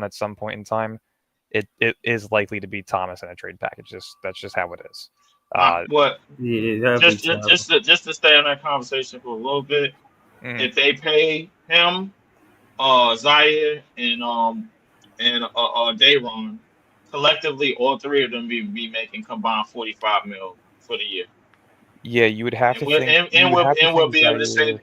at some point in time, it is likely to be Thomas in a trade package. That's just how it is. What Yeah, that'd be tough. just to stay on that conversation for a little bit, Mhm. if they pay him, Zaire and Dayron, collectively, all three of them be making combined 45 mil for the year. Yeah, you would have And to we'll think. You would have to we'll think be able to Zaire.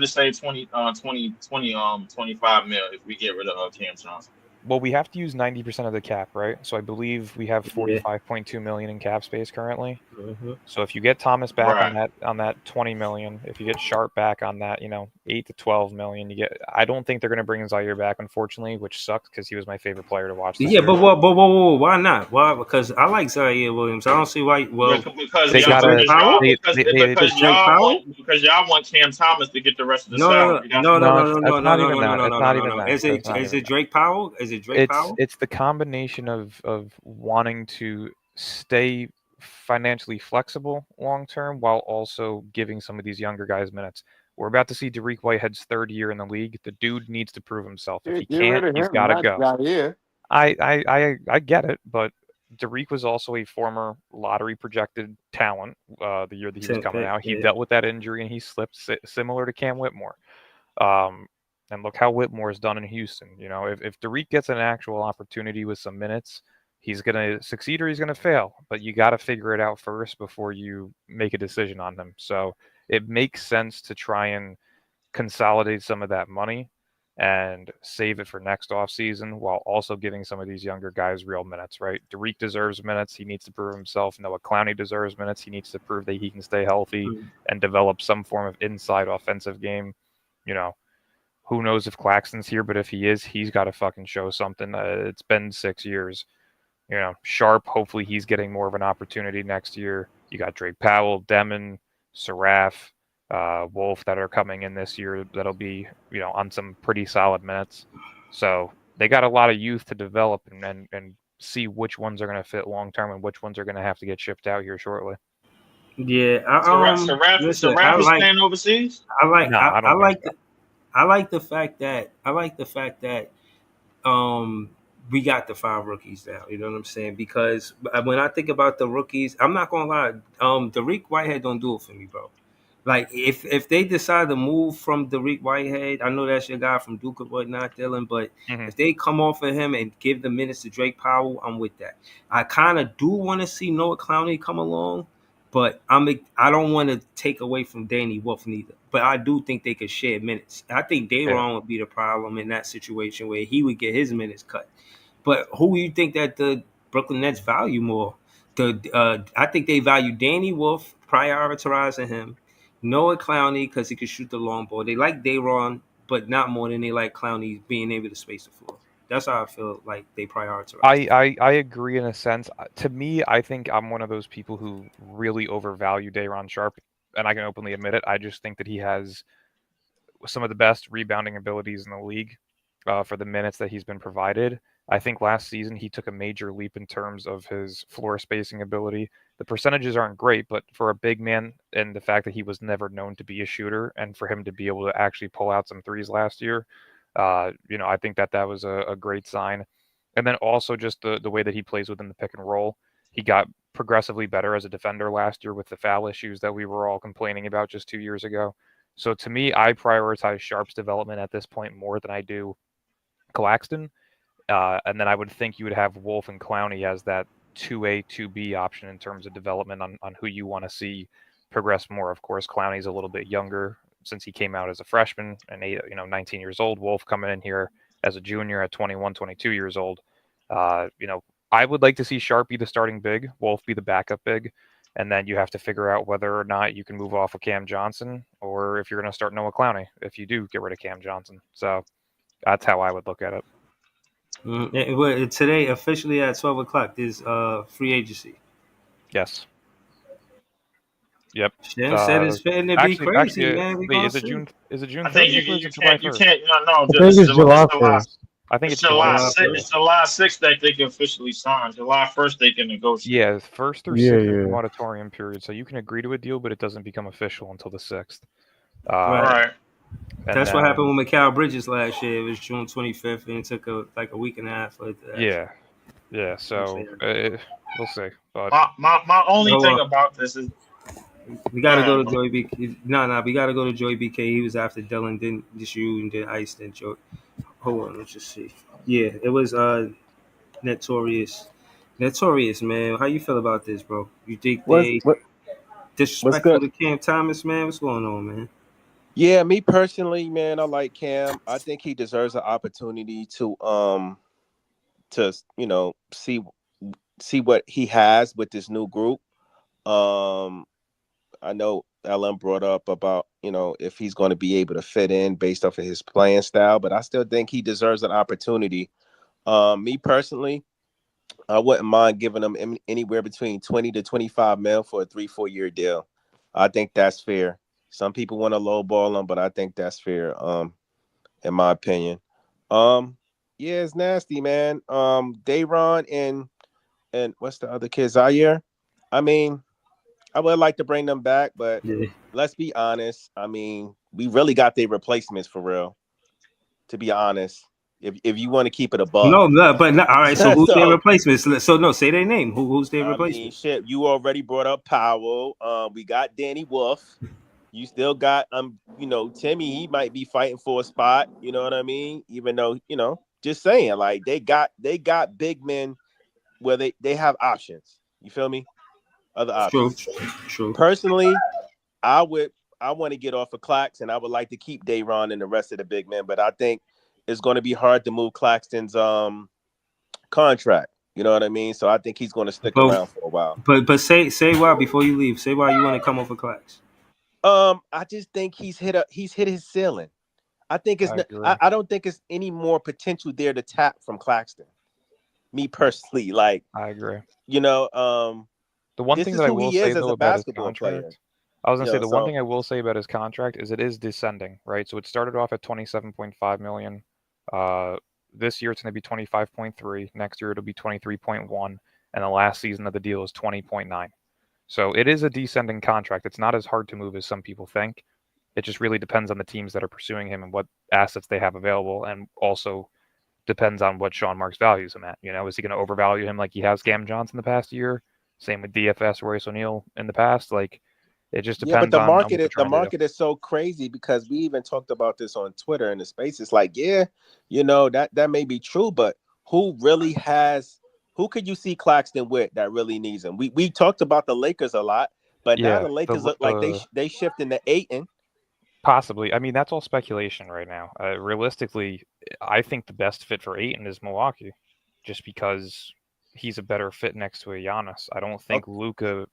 save 25 mil if we get rid of Cam Johnson. Well, we have to use 90% of the cap, right? So I believe we have Yeah. 45.2 million in cap space currently. Mhm. So if you get Thomas back Right. on that 20 million, if you get Sharp back on that, 8 to 12 million, you get. I don't think they're going to bring Zaire back, unfortunately, which sucks because he was my favorite player to watch this Yeah, year. but what? But whoa, why not? Why? Because I like Zaire Williams. I don't see why. Well, Because They is it y'all Drake gotta. because Powell? y'all They because they they, Is they it Drake Powell? because y'all want Cam Thomas to get the rest of the No, no, salary. That's no, what no, No, no, it's, no, it is. no, it's no, not no, even no, no, that. no, It's no, no, not no, even no. that. It's not Is even it that. Drake Powell? Is it Drake Powell? It's the combination of wanting to stay financially flexible long term while also giving some of these younger guys minutes. We're about to see Dariq Whitehead's third year in the league. The dude needs to prove himself. If he Get rid can't, of he's him, got to not go. Zaire. I get it, but Dariq was also a former lottery projected talent the year that he was Ten coming pick, out. He yeah. dealt with that injury and he slipped similar to Cam Whitmore. Um, and look how Whitmore's done in Houston. If Dariq gets an actual opportunity with some minutes, he's going to succeed or he's going to fail. But you got to figure it out first before you make a decision on him. So it makes sense to try and consolidate some of that money and save it for next offseason while also giving some of these younger guys real minutes, right? Dariq deserves minutes. He needs to prove himself. Noah Clowney deserves minutes. He needs to prove that he can stay healthy and develop some form of inside offensive game. You know, who knows if Claxton's here, but if he is, he's got to fucking show something. It's been 6 years. Sharp, hopefully he's getting more of an opportunity next year. You got Drake Powell, Demon, Saraf, Wolf that are coming in this year that'll be, on some pretty solid minutes. So they got a lot of youth to develop and see which ones are going to fit long term and which ones are going to have to get shipped out here shortly. Yeah, listen, Saraf is staying overseas. No, I don't think so. I like the fact that we got the 5 rookies now. You know what I'm saying? Because when I think about the rookies, I'm not gonna lie. Dariq Whitehead don't do it for me, bro. Like if they decide to move from Dariq Whitehead, I know that's your guy from Duke and whatnot, Dylan. But if they come off of him and give the minutes to Drake Powell, I'm with that. I kind of do want to see Noah Clowney come along, but I don't want to take away from Danny Wolf neither. But I do think they could share minutes. I think Dayron would be the problem in that situation where he would get his minutes cut. But who do you think that the Brooklyn Nets value more? I think they value Danny Wolf, prioritizing him. Noah Clowney because he can shoot the long ball. They like Dayron, but not more than they like Clowney being able to space the floor. That's how I feel like they prioritize. I agree in a sense. To me, I think I'm one of those people who really overvalue Dayron Sharp, and I can openly admit it. I just think that he has some of the best rebounding abilities in the league for the minutes that he's been provided. I think last season he took a major leap in terms of his floor spacing ability. The percentages aren't great, but for a big man and the fact that he was never known to be a shooter and for him to be able to actually pull out some threes last year, I think that was a great sign. And then also just the way that he plays within the pick and roll. He got progressively better as a defender last year with the foul issues that we were all complaining about just 2 years ago. So to me, I prioritize Sharp's development at this point more than I do Claxton. And then I would think you would have Wolf and Clowney as that 2A, 2B option in terms of development on who you want to see progress more. Of course, Clowney's a little bit younger since he came out as a freshman and 19 years old. Wolf coming in here as a junior at 21, 22 years old. I would like to see Sharp be the starting big, Wolf be the backup big, and then you have to figure out whether or not you can move off of Cam Johnson or if you're going to start Noah Clowney if you do get rid of Cam Johnson. So that's how I would look at it. Today, officially at 12 o'clock, is free agency. Yes. Yep. Shem said it's fitting to be crazy, man. We wait, gonna is it see. June? Is it June I think 30th or is it July 1st? no. I think it's July 1st. I think It's it's July. July 6th. It's July 6th that they can officially sign. July 1st they can negotiate. Yeah, 1st through 6th is the moratorium period, so you can agree to a deal, but it doesn't become official until the 6th. Right. And That's what then- happened with Mikal Bridges last year. It was June 25th, and it took a week and a half for it to happen. Yeah. So we'll see. But My only Hold thing on. about this is We got to go to Man. Joey BK. No, we got to go to Joey BK. He was after Dylan, then just you, and then Ice, then Joey. Hold on, let's just see. Yeah, it was Notorious. Notorious, man. How you feel about this, bro? You think they What's disrespectful good? to Cam Thomas, man? What's going on, man? Yeah, me personally, man, I like Cam. I think he deserves an opportunity to see what he has with this new group. I know LM brought up about, if he's going to be able to fit in based off of his playing style, but I still think he deserves an opportunity. Me personally, I wouldn't mind giving him anywhere between 20 to 25 mil for a 3-4 year deal. I think that's fair. Some people want to lowball him, but I think that's fair. In my opinion. Yeah, it's nasty, man. Dayron and what's the other kid, Zaire? I mean, I would like to bring them back, but let's be honest. I mean, we really got their replacements for real. To be honest, if you want to keep it above. No, but all right. So who's their replacements? So no, say their name. Who's their replacement? Shit, you already brought up Powell. We got Danny Wolf. You still got Timmy. He might be fighting for a spot. You know what I mean? Even though just saying, like they got big men where they have options. You feel me? Other options. True. Personally, I want to get off of Clax, and I would like to keep Dayron and the rest of the big men, but I think it's going to be hard to move Claxton's contract. You know what I mean? So I think he's going to stick around for a while. But say why before you leave. Say why you want to come off of Clax. I just think he's hit his ceiling. I think I don't think it's any more potential there to tap from Claxton. Me personally, like I agree. The one thing that I will say though about his contract, player. I was gonna say the one thing I will say about his contract is it is descending, right? So it started off at 27.5 million. This year it's going to be 25.3. Next year it'll be 23.1, and the last season of the deal is 20.9. So it is a descending contract. It's not as hard to move as some people think. It just really depends on the teams that are pursuing him and what assets they have available, and also depends on what Sean Marks values him at. Is he going to overvalue him like he has Cam Johnson the past year? Same with DFS Royce O'Neal in the past. Like, it just depends. Yeah, but the market is so crazy because we even talked about this on Twitter in the space. It's like, that may be true, but who could you see Claxton with that really needs him? We talked about the Lakers a lot, but now the Lakers look like they shifting to Ayton. Possibly. I mean, that's all speculation right now. Realistically, I think the best fit for Ayton is Milwaukee, just because he's a better fit next to a Giannis. I don't think Luka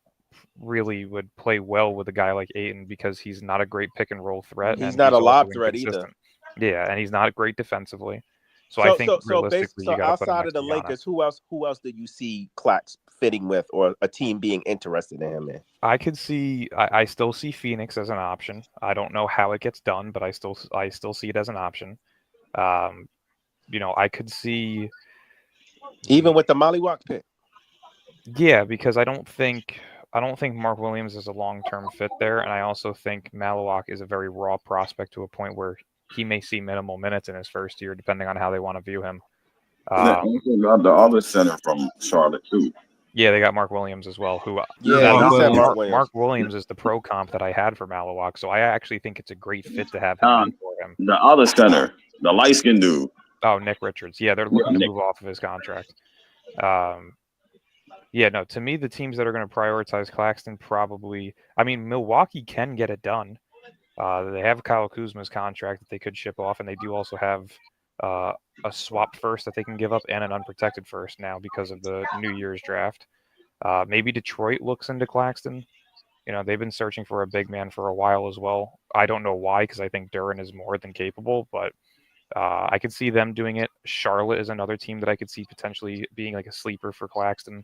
really would play well with a guy like Ayton because he's not a great pick and roll threat. He's not a lob threat either. Yeah, and he's not great defensively. So I think realistically, you got to put him outside of the Lakers, who else do you see Clax fitting with, or a team being interested in him in? I could see. I still see Phoenix as an option. I don't know how it gets done, but I still see it as an option. I could see even with the Mollywalk pick. Yeah, because I don't think Mark Williams is a long-term fit there, and I also think Malawak is a very raw prospect to a point where he may see minimal minutes in his first year, depending on how they want to view him. The other center from Charlotte too. Yeah, they got Mark Williams as well. Mark Williams is the pro comp that I had for Malawak, so I actually think it's a great fit to have him for him. The other center, the light-skinned dude. Oh, Nick Richards. Yeah, they're looking to move off of his contract. To me, the teams that are going to prioritize Claxton probably. I mean, Milwaukee can get it done. They have Kyle Kuzma's contract that they could ship off, and they do also have a swap first that they can give up and an unprotected first now because of the New Year's draft. Maybe Detroit looks into Claxton. They've been searching for a big man for a while as well. I don't know why, because I think Duren is more than capable, but I could see them doing it. Charlotte is another team that I could see potentially being like a sleeper for Claxton.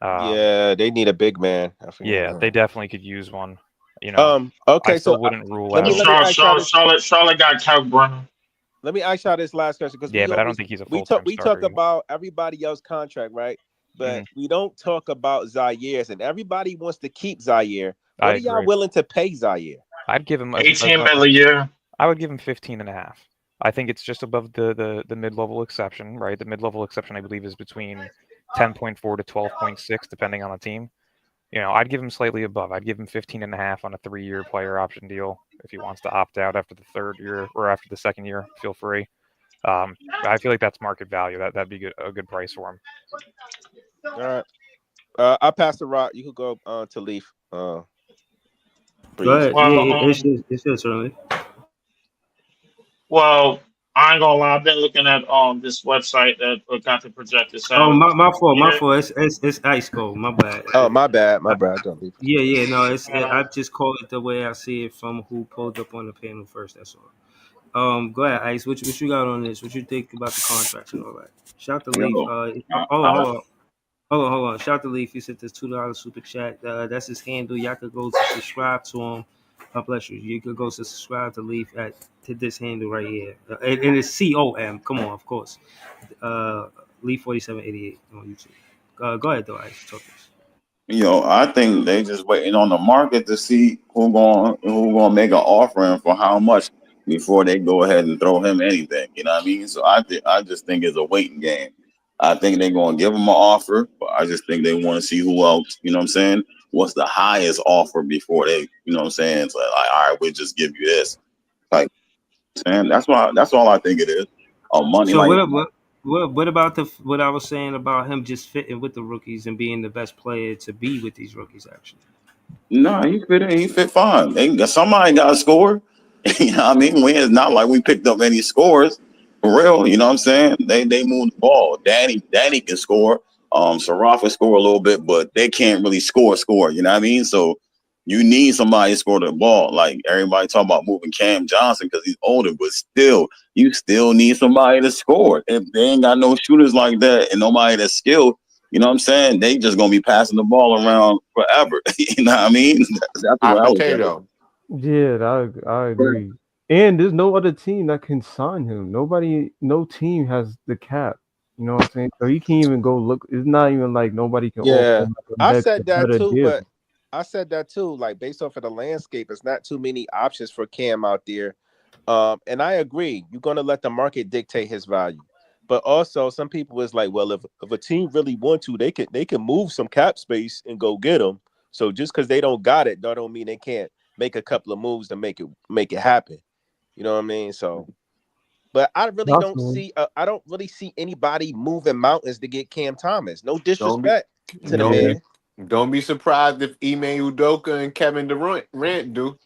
They need a big man. They definitely could use one. Okay, I still wouldn't rule out. Charlotte got Cal Brunner. Let me ask y'all this last question because but I don't think he's a full-time we talk about everybody else's contract, right? But we don't talk about Zaire's, and everybody wants to keep Zaire. What are y'all willing to pay Zaire? I'd give him 18 million a year. I would give him 15.5. I think it's just above the mid-level exception, right? The mid-level exception, I believe, is between 10.4 to 12.6, depending on the team. I'd give him slightly above. I'd give him 15.5 on a 3-year player option deal. If he wants to opt out after the 3rd year or after the 2nd year, feel free. I feel like that's market value. That'd be a good price for him. All right. I'll pass the rock. You could go to Leaf. Go ahead. Well, Yeah, it's your turn. well, I ain't gonna lie. I've been looking at this website that got the projected Oh, salary. my fault. My Yeah. fault. It's Ice Cold. My bad. Oh, my bad. Don't Leaf. Yeah. No, I just call it the way I see it from who pulled up on the panel first. That's all. Go ahead, Ice. What you got on this? What you think about the contracts and all that? Shout to Leaf. Hold on. Shout to Leaf. He said this $2 super chat. That's his handle. Y'all could go to subscribe to him. God bless you. You could go to subscribe to Leaf to this handle right here. And it's COM. Come on, of course. Leaf 4788 on YouTube. Go ahead, though, Ice. Talk to us. I think they just waiting on the market to see who gonna make an offering for how much before they go ahead and throw him anything. You know what I mean? So I just think it's a waiting game. I think they're gonna give him an offer, but I just think they want to see who else. You know what I'm saying? What's the highest offer before they? You know what I'm saying? It's like, all right, we'll just give you this. Like, saying that's all I think it is. Money. So like, what about what I was saying about him just fitting with the rookies and being the best player to be with these rookies? Actually, no, he fit in. He fit fine. Somebody got to score. You know what I mean? It's not like we picked up any scores for real. You know what I'm saying? They moved the ball. Danny can score. Sarafa score a little bit, but they can't really score. You know what I mean? So you need somebody to score the ball. Like everybody talking about moving Cam Johnson because he's older, but still, you still need somebody to score. If they ain't got no shooters like that and nobody that's skilled, you know what I'm saying? They just gonna be passing the ball around forever. You know what I mean? That's what I was saying. Yeah, I agree. And there's no other team that can sign him. No team has the cap. You know what I'm saying? So he can't even go look. It's not even like nobody can offer him I said that better too, deal. but I said that too. Like based off of the landscape, it's not too many options for Cam out there. And I agree. You're gonna let the market dictate his value. But also, some people is like, well, if a team really want to, they can move some cap space and go get him. So just because they don't got it, that don't mean they can't make a couple of moves to make it happen. You know what I mean? So, but I really don't see. I don't really see anybody moving mountains to get Cam Thomas. No disrespect to the man. Don't be surprised if Ime Udoka and Kevin Durant do.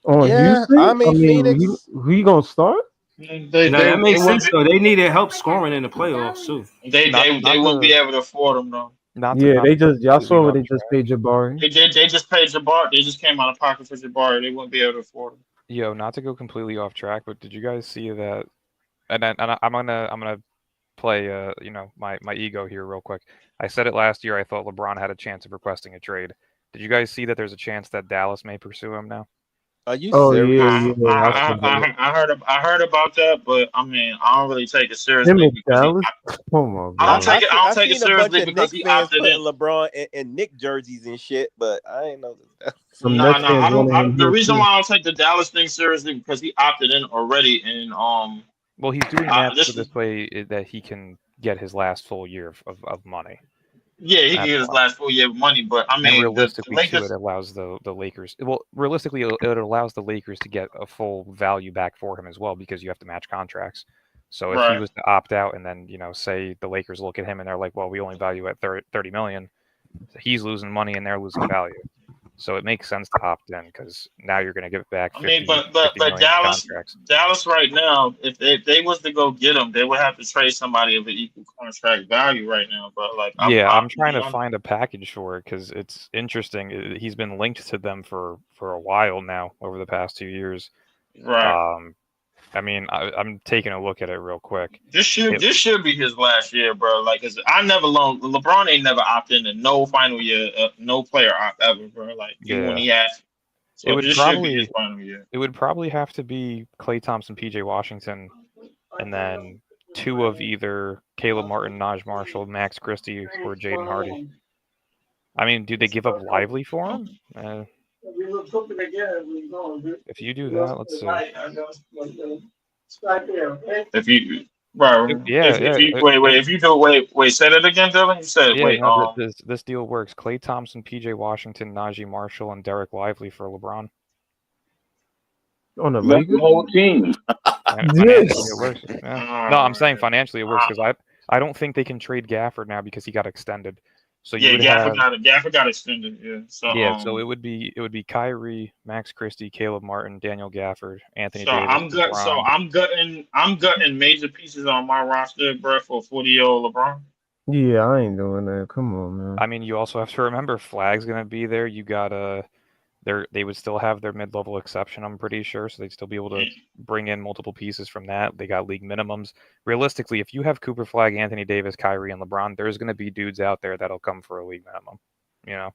Oh, Yeah, Houston? I mean Phoenix. Who you gonna start? That makes sense though. They needed help scoring in the playoffs too. They wouldn't be able to afford him though. Y'all saw what they just paid Jabari. They just paid Jabari. They just came out of pocket for Jabari. They wouldn't be able to afford him. Yo, not to go completely off track, but did you guys see that? And I'm gonna play my ego here real quick. I said it last year. I thought LeBron had a chance of requesting a trade. Did you guys see that there's a chance that Dallas may pursue him now? Are you serious? I heard about that, but I mean, I don't really take it seriously. Dallas? Oh my God. I don't take it seriously because he opted in. LeBron and Nick jerseys and shit, but I ain't know that. The reason why I don't take the Dallas thing seriously because he opted in already, and well, he's doing that so this way that he can get his last full year of money. Yeah, he can get his last full year of money, but I mean, realistically, it allows the Lakers. Well, realistically, it allows the Lakers to get a full value back for him as well because you have to match contracts. So if he was to opt out and then say the Lakers look at him and they're like, well, we only value at $30 million, he's losing money and they're losing value. So it makes sense to opt in because now you're going to give it back. 50, but Dallas right now, if they was to go get him, they would have to trade somebody of an equal contract value right now. But like, I'm trying to find a package for it because it's interesting. He's been linked to them for a while now over the past 2 years. Right. I mean, I'm taking a look at it real quick. This should be his last year, bro. Like, LeBron ain't never opted into no final year, no player opt ever, bro. Like, even when he asked. So this should be his final year. It would probably have to be Klay Thompson, PJ Washington, and then two of either Caleb Martin, Naj Marshall, Max Christie, or Jaden Hardy. I mean, do they give up Lively for him? If you do that, let's see. If you right, yeah, if you if you do say that again, Dylan. You said this deal works. Klay Thompson, PJ Washington, Najee Marshall, and Derek Lively for LeBron. On the That's the whole team. Financially, it works. Yeah. No, I'm saying financially it works because I don't think they can trade Gafford now because he got extended. So Gafford got extended. Yeah. So so it would be Kyrie, Max Christie, Caleb Martin, Daniel Gafford, Anthony so Davis. I'm gutting major pieces on my roster, bro, for 40-year-old LeBron. Yeah, I ain't doing that. Come on, man. I mean, you also have to remember Flag's gonna be there. You got they would still have their mid-level exception, I'm pretty sure, so they'd still be able to bring in multiple pieces from that. They got league minimums. Realistically, if you have Cooper Flag, Anthony Davis, Kyrie, and LeBron, there's going to be dudes out there that'll come for a league minimum. You know,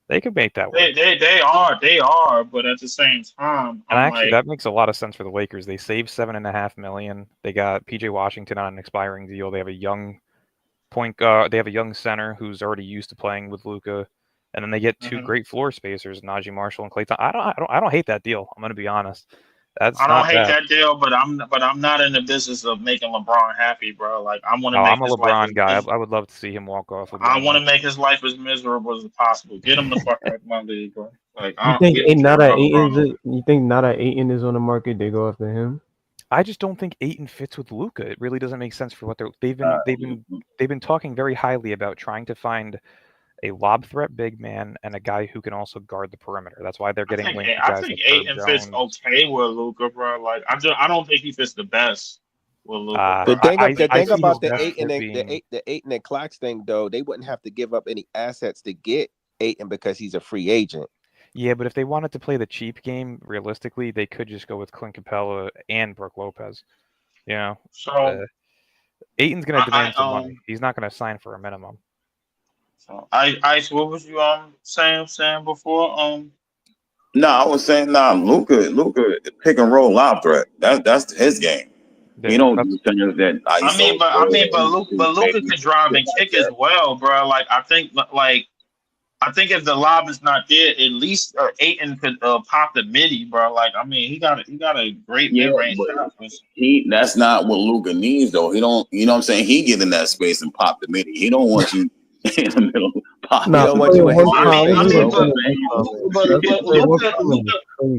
they could make that work. They are, but at the same time, and actually, that makes a lot of sense for the Lakers. They saved $7.5 million. They got PJ Washington on an expiring deal. They have a young they have a young center who's already used to playing with Luka. And then they get two great floor spacers, Najee Marshall and Klay Thompson. I don't hate that deal. I'm gonna be honest. I don't hate that deal, but I'm not in the business of making LeBron happy, bro. Like I'm a LeBron guy. I would love to see him walk off. I want to make his life as miserable as possible. Get him the fuck out of my league, bro. Like you think not at Ayton is on the market? They go after him. I just don't think Ayton fits with Luka. It really doesn't make sense for what they've been talking very highly about trying to find a lob threat big man and a guy who can also guard the perimeter. That's why they're getting linked. I think Ayton fits okay with Luka, bro. Like I don't think he fits the best with Luka. The thing about the Ayton and Clax thing, though, they wouldn't have to give up any assets to get Ayton because he's a free agent. Yeah, but if they wanted to play the cheap game, realistically, they could just go with Clint Capella and Brook Lopez. You know, so Ayton's going to demand some money. He's not going to sign for a minimum. So Ice, what was you saying before? No, I was saying Luka pick and roll lob threat. That's his game. Yeah, he don't do things that but Luka can drive and kick as well, bro. Like I think if the lob is not there, at least Ayton could pop the midi, bro. Like I mean, he got a great mid range shot. That's not what Luka needs, though. He don't. You know what I'm saying? He get in that space and pop the midi. He don't want you in the middle.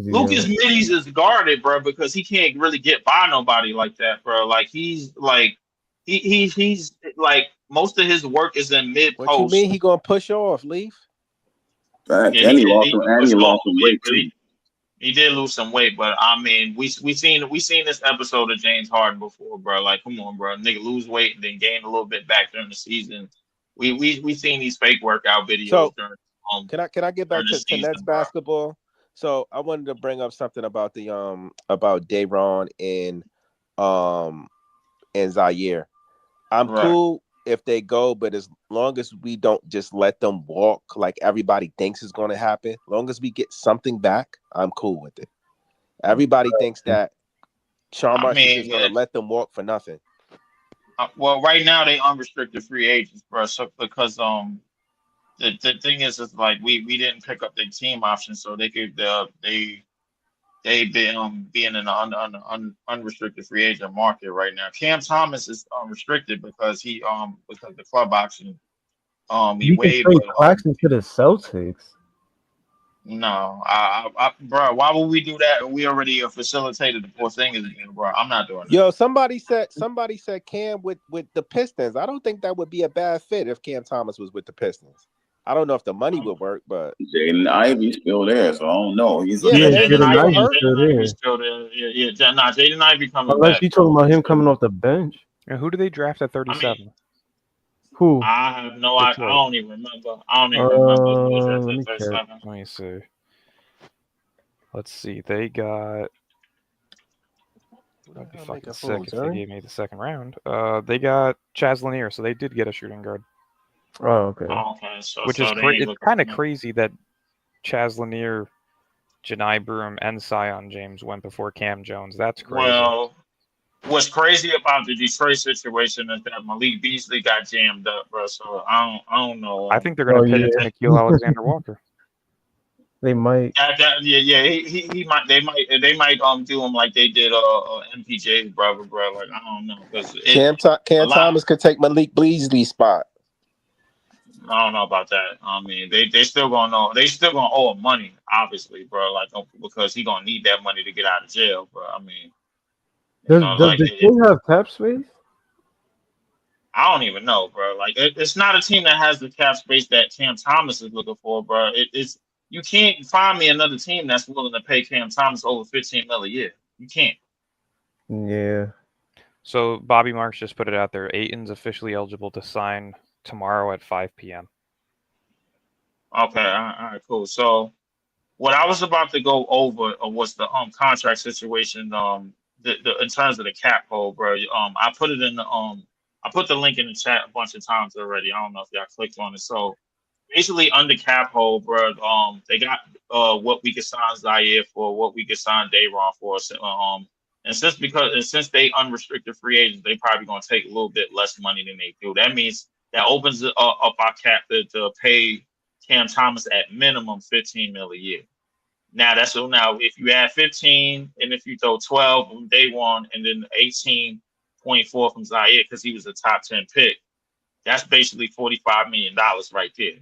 Luka's middies is guarded, bro, because he can't really get by nobody like that, bro. Like he's like he's like most of his work is in mid post. What you mean he gonna push off, Leaf? And he lost some weight too. He did lose some weight, but I mean, we seen this episode of James Harden before, bro. Like, come on, bro, nigga lose weight and then gain a little bit back during the season. We seen these fake workout videos. So, can I get back to Nets basketball? So I wanted to bring up something about the about Day'Ron and Zaire. I'm cool if they go, but as long as we don't just let them walk like everybody thinks is going to happen, as long as we get something back, I'm cool with it. Everybody thinks that Sean Martin is going to let them walk for nothing. Well, right now they unrestricted free agents, bro. So because the thing is like we didn't pick up their team option, so they could they've been being in the unrestricted free agent market right now. Cam Thomas is unrestricted because because the club option he waived. Claxton to the Celtics. No, bro. Why would we do that? We already facilitated the Porzingis again, bro. I'm not doing that. Yo, somebody said Cam with the Pistons. I don't think that would be a bad fit if Cam Thomas was with the Pistons. I don't know if the money would work, but Jaden Ivey's still there, so I don't know. Jaden Ivey's still there. Yeah. Jaden Ivey coming Unless back. you talking about him coming off the bench. And who do they draft at 37? I mean, who? I have no idea. I don't even remember. Who let me see. Let's see. They got. I'd be fucking sick if they gave me the second round. They got Chaz Lanier, so they did get a shooting guard. Oh, okay. Which is it's kind of crazy that Chaz Lanier, Janai Broom, and Sion James went before Cam Jones. That's crazy. Well, what's crazy about the Detroit situation is that Malik Beasley got jammed up, bro. So I don't know. I think they're going to pivot to Nickeil Alexander-Walker. They might. He might. They might do him like they did MPJ's brother, bro. Like I don't know, because Cam Thomas could take Malik Beasley's spot. I don't know about that. I mean, they still gonna know. They still gonna owe him money, obviously, bro. Like because he gonna need that money to get out of jail, bro. I mean, Does the team have cap space? I don't even know, bro. Like it's not a team that has the cap space that Cam Thomas is looking for, bro. It's you can't find me another team that's willing to pay Cam Thomas over $15 million a year. You can't. Yeah. So Bobby Marks just put it out there. Ayton's officially eligible to sign tomorrow at 5 p.m. Okay, all right, cool. So what I was about to go over was the contract situation. The in terms of the cap hold, bro. I put it in the I put the link in the chat a bunch of times already. I don't know if y'all clicked on it. So basically, under cap hold, bro. They got what we could sign Zaire for, what we could sign Dayron for. And since they unrestricted free agents, they probably gonna take a little bit less money than they do. That means that opens up our cap to pay Cam Thomas at minimum $15 million a year. Now if you add 15 and if you throw 12 from day one and then 18.4 from Zaire because he was a top 10 pick, that's basically $45 million right there.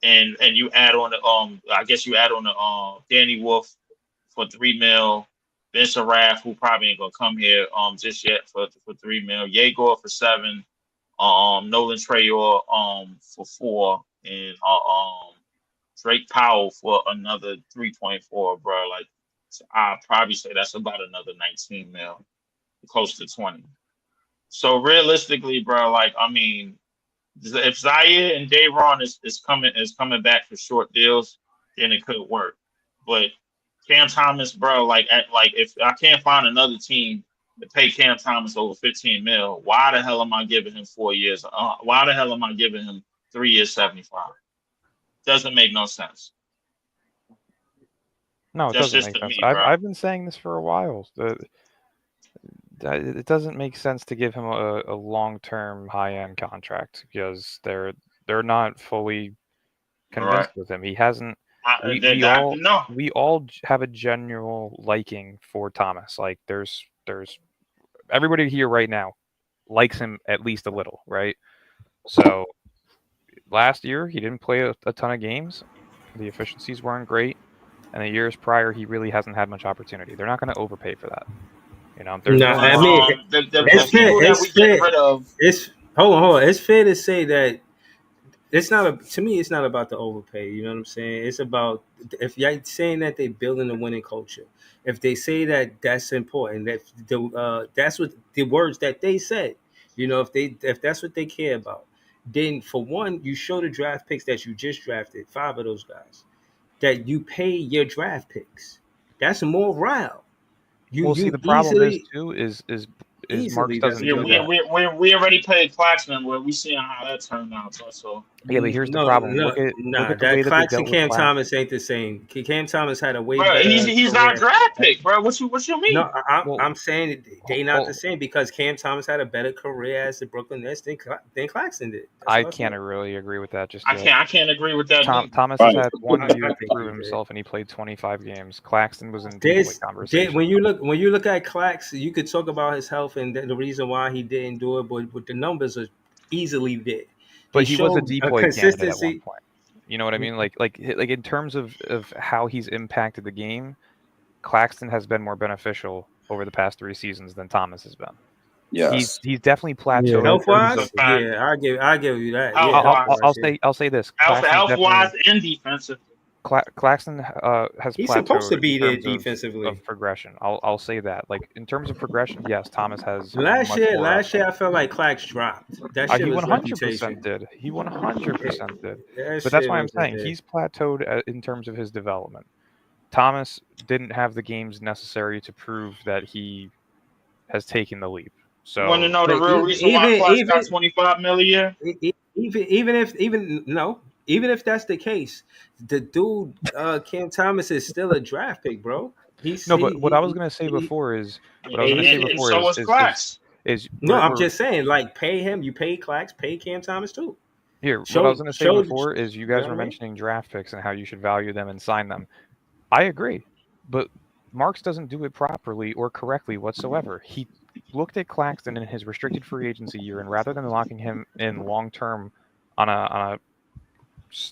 And you add on the I guess you add on the Danny Wolf for $3 million, Vincent Raff, who probably ain't gonna come here just yet for $3 million, Yegor for $7 million, Nolan Trayor for $4 million, and Drake Powell for another 3.4, bro. Like I'd probably say that's about another 19 million, close to 20. So realistically, bro, like I mean, if Zaire and Dayron is coming back for short deals, then it could work. But Cam Thomas, bro, like if I can't find another team to pay Cam Thomas over 15 mil, why the hell am I giving him 4 years? Why the hell am I giving him 3 years 75? Doesn't make no sense. No, it That's doesn't just make to sense. me, bro. I've been saying this for a while. It doesn't make sense to give him a long-term high-end contract because they're not fully convinced with him. He hasn't. We all have a general liking for Thomas. Like there's everybody here right now likes him at least a little, right? So last year he didn't play a ton of games. The efficiencies weren't great, and the years prior he really hasn't had much opportunity. They're not going to overpay for that. You know, I mean, the people that we get rid of. Hold on. It's fair to say that it's not to me. It's not about the overpay. You know what I'm saying? It's about if you're saying that they're building a winning culture. If they say that that's important, that's what the words that they said. You know, if that's what they care about, then for one, you show the draft picks that you just drafted, 5 of those guys, that you pay your draft picks. That's morale. The problem is too is Marks doesn't do that. We already paid Claxton. Where we seeing how that turned out. So yeah, but here's the problem. Look at the way that Claxton Cam Thomas ain't the same. Cam Thomas had a way better. He's not draft pick, bro. What you mean? No, I'm saying they not the same because Cam Thomas had a better career as the Brooklyn Nets than Claxton did. I can't really agree with that. I can't agree with that. Thomas has had 1 year to prove himself, and he played 25 games. Claxton was in the conversation. When you look at Clax, you could talk about his health and the reason why he didn't do it, but the numbers are easily there. But he was a deploy candidate at one point. You know what I mean? Like in terms of how he's impacted the game, Claxton has been more beneficial over the past 3 seasons than Thomas has been. Yes, he's definitely plateaued. Health-wise, I give you that. I'll say this: health-wise and defensive. Claxton has he's plateaued supposed to be there defensively of progression. I'll say that. Like in terms of progression, yes, Thomas has. Last year, I felt like Clax dropped. That shit he was 100% did. He 100% did. But that's why I'm saying he's plateaued in terms of his development. Thomas didn't have the games necessary to prove that he has taken the leap. So, want to know the real reason why Clax got $25 million a year? Even if that's the case, the dude Cam Thomas is still a draft pick, bro. What I was gonna say before is Clax. I'm just saying, like, pay him. You pay Clax, pay Cam Thomas too. Here, what I Show was going to say show. before is you You guys know were what I mean? mentioning draft picks and how you should value them and sign them. I agree, but Marks doesn't do it properly or correctly whatsoever. He looked at Claxton in his restricted free agency year, and rather than locking him in long term on a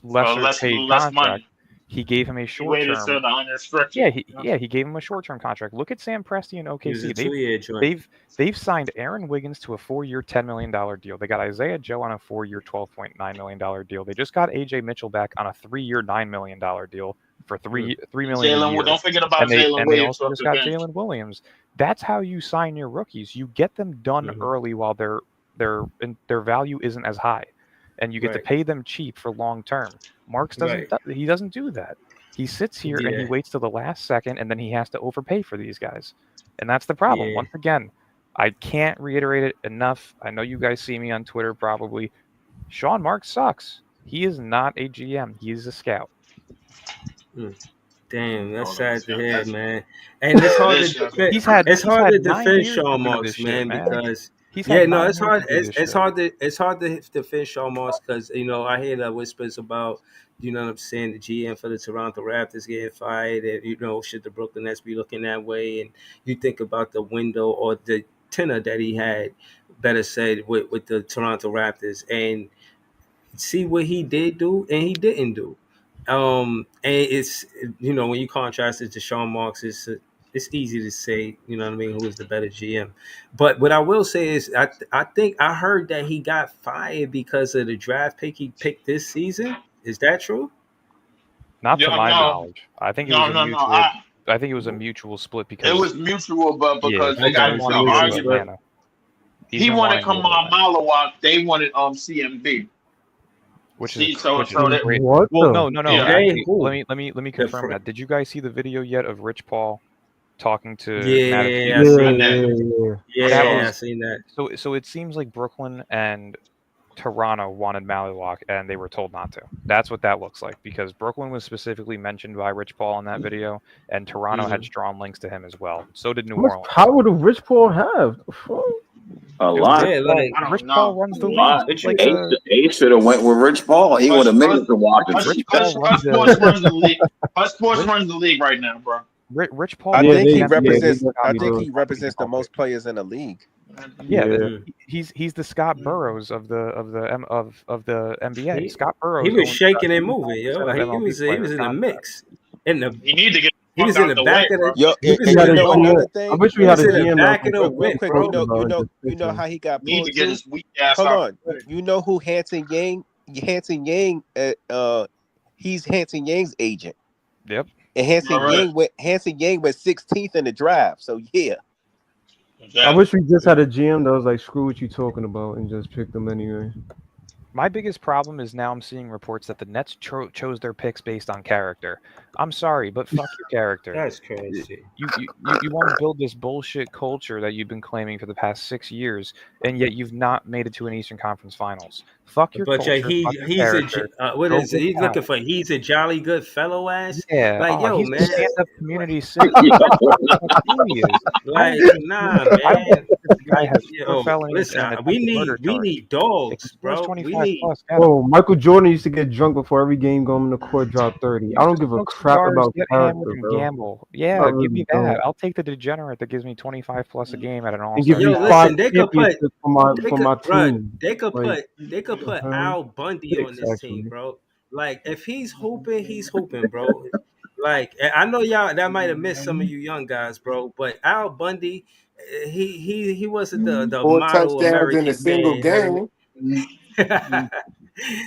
lesser less paid less contract, money. he gave him a He short waited till term. the unrestricted. Yeah, he gave him a short term contract. Look at Sam Presti and It was a OKC. 2-year joint. They've signed Aaron Wiggins to a 4-year, $10 million deal. They got Isaiah Joe on a 4-year, $12.9 million deal. They just got AJ Mitchell back on a 3-year, $9 million deal for $3 million a year. Don't forget about And Jalen they Williams also off just the got bench. Jalen Williams. That's how you sign your rookies. You get them done early while their value isn't as high, and you get to Right. pay them cheap for long term. Marks doesn't. He doesn't do that. He sits here and he waits till the last second, and then he has to overpay for these guys, and that's the problem. Yeah. Once again, I can't reiterate it enough. I know you guys see me on Twitter probably. Sean Marks sucks. He is not a GM. He is a scout. Damn, that's Oh, sad to hear, that's- man. And it's hard to He's defend. He's had It's 9 hard to defend years to Sean do Marks, this shit, man, man. because He's had 9 it's years hard. to do this It's shit. It's hard to defend Sean Marks because I hear the whispers about what I'm saying, the GM for the Toronto Raptors getting fired, and should the Brooklyn Nets be looking that way? And you think about the window or the tenor that he had, better said, with the Toronto Raptors, and see what he did do and he didn't do. And it's when you contrast it to Sean Marks, it's easy to say who is the better GM. But what I will say is I think I heard that he got fired because of the draft pick he picked this season. Is that true? Not to my no. knowledge. I think it was a mutual. I think it was a mutual split because It was mutual, but because yeah, they got he into wanted an to go to argument. Atlanta. He wanted Kamal Malawak. They wanted CMB. Which See, is so that, great. What Well, the? no. Yeah. Actually, Who? let me confirm that. Did you guys see the video yet of Rich Paul talking to Yeah, Madison? I seen Yeah. Yeah, was- I seen that. So it seems like Brooklyn and Toronto wanted Malawak, and they were told not to. That's what that looks like, because Brooklyn was specifically mentioned by Rich Paul in that video, and Toronto had strong links to him as well. So did New How much Orleans. power does Rich Paul have? The fuck? A lot. Yeah, like I don't Rich know. Paul runs the A lot. league. Like, Ace should have went with Rich Paul. He would have made it to Washington. Rich Paul Us sports runs the league. Us sports runs the league right now, bro. Rich Paul. I Yeah, think he they- represents. yeah, I they- think he represents the most players in the league. Yeah, he's the Scott Burrows of the NBA. He- Scott Burrows. he was owns shaking and 75% moving, of Like he MLB was players' in the contracts. mix. He need to get. He was in the back of the. Yo, He was and in got you a know GM. another thing. I wish we He had a was in the GM. back of the Real whip, quick, bro. you know how he got Need pulled to get too? his weak ass Hold out. on. You know who Hanson Yang? He's Hanson Yang's agent. Yep. And Hanson Yang went 16th in the draft. So yeah. I wish we just had a GM that was like, screw what you talking about, and just picked them anyway. My biggest problem is now I'm seeing reports that the Nets chose their picks based on character. I'm sorry, but fuck your character. That's crazy. You want to build this bullshit culture that you've been claiming for the past 6 years, and yet you've not made it to an Eastern Conference Finals. Fuck your But culture. yeah, fuck your he's character. what Go is it? get He's out. looking for. He's a jolly good fellow ass. Yeah, Like, yo, he's man. a stand-up community citizen. He is. Like, nah, I man. don't think this guy has Yo, four felonies listen, and we attempted murder need charge. If dogs, he scores bro. We 25 need. plus, get him. Oh, Michael Jordan used to get drunk before every game, going to court, drop 30. I don't give a Smoke crap cigars, about get hammered character, and bro. gamble. Yeah, I give really me don't. that. I'll take the degenerate that gives me 25 plus a game at an And all-star. give you Yo, 5 listen, they could put. championships for my Bruh, team. they could Like, put the hell? Al Bundy on this Actually. team, bro. Like, if he's hooping, bro. Like, and I know y'all that might have missed some of you young guys, bro. But Al Bundy, he wasn't the 4 model touchdowns American in a single man. game.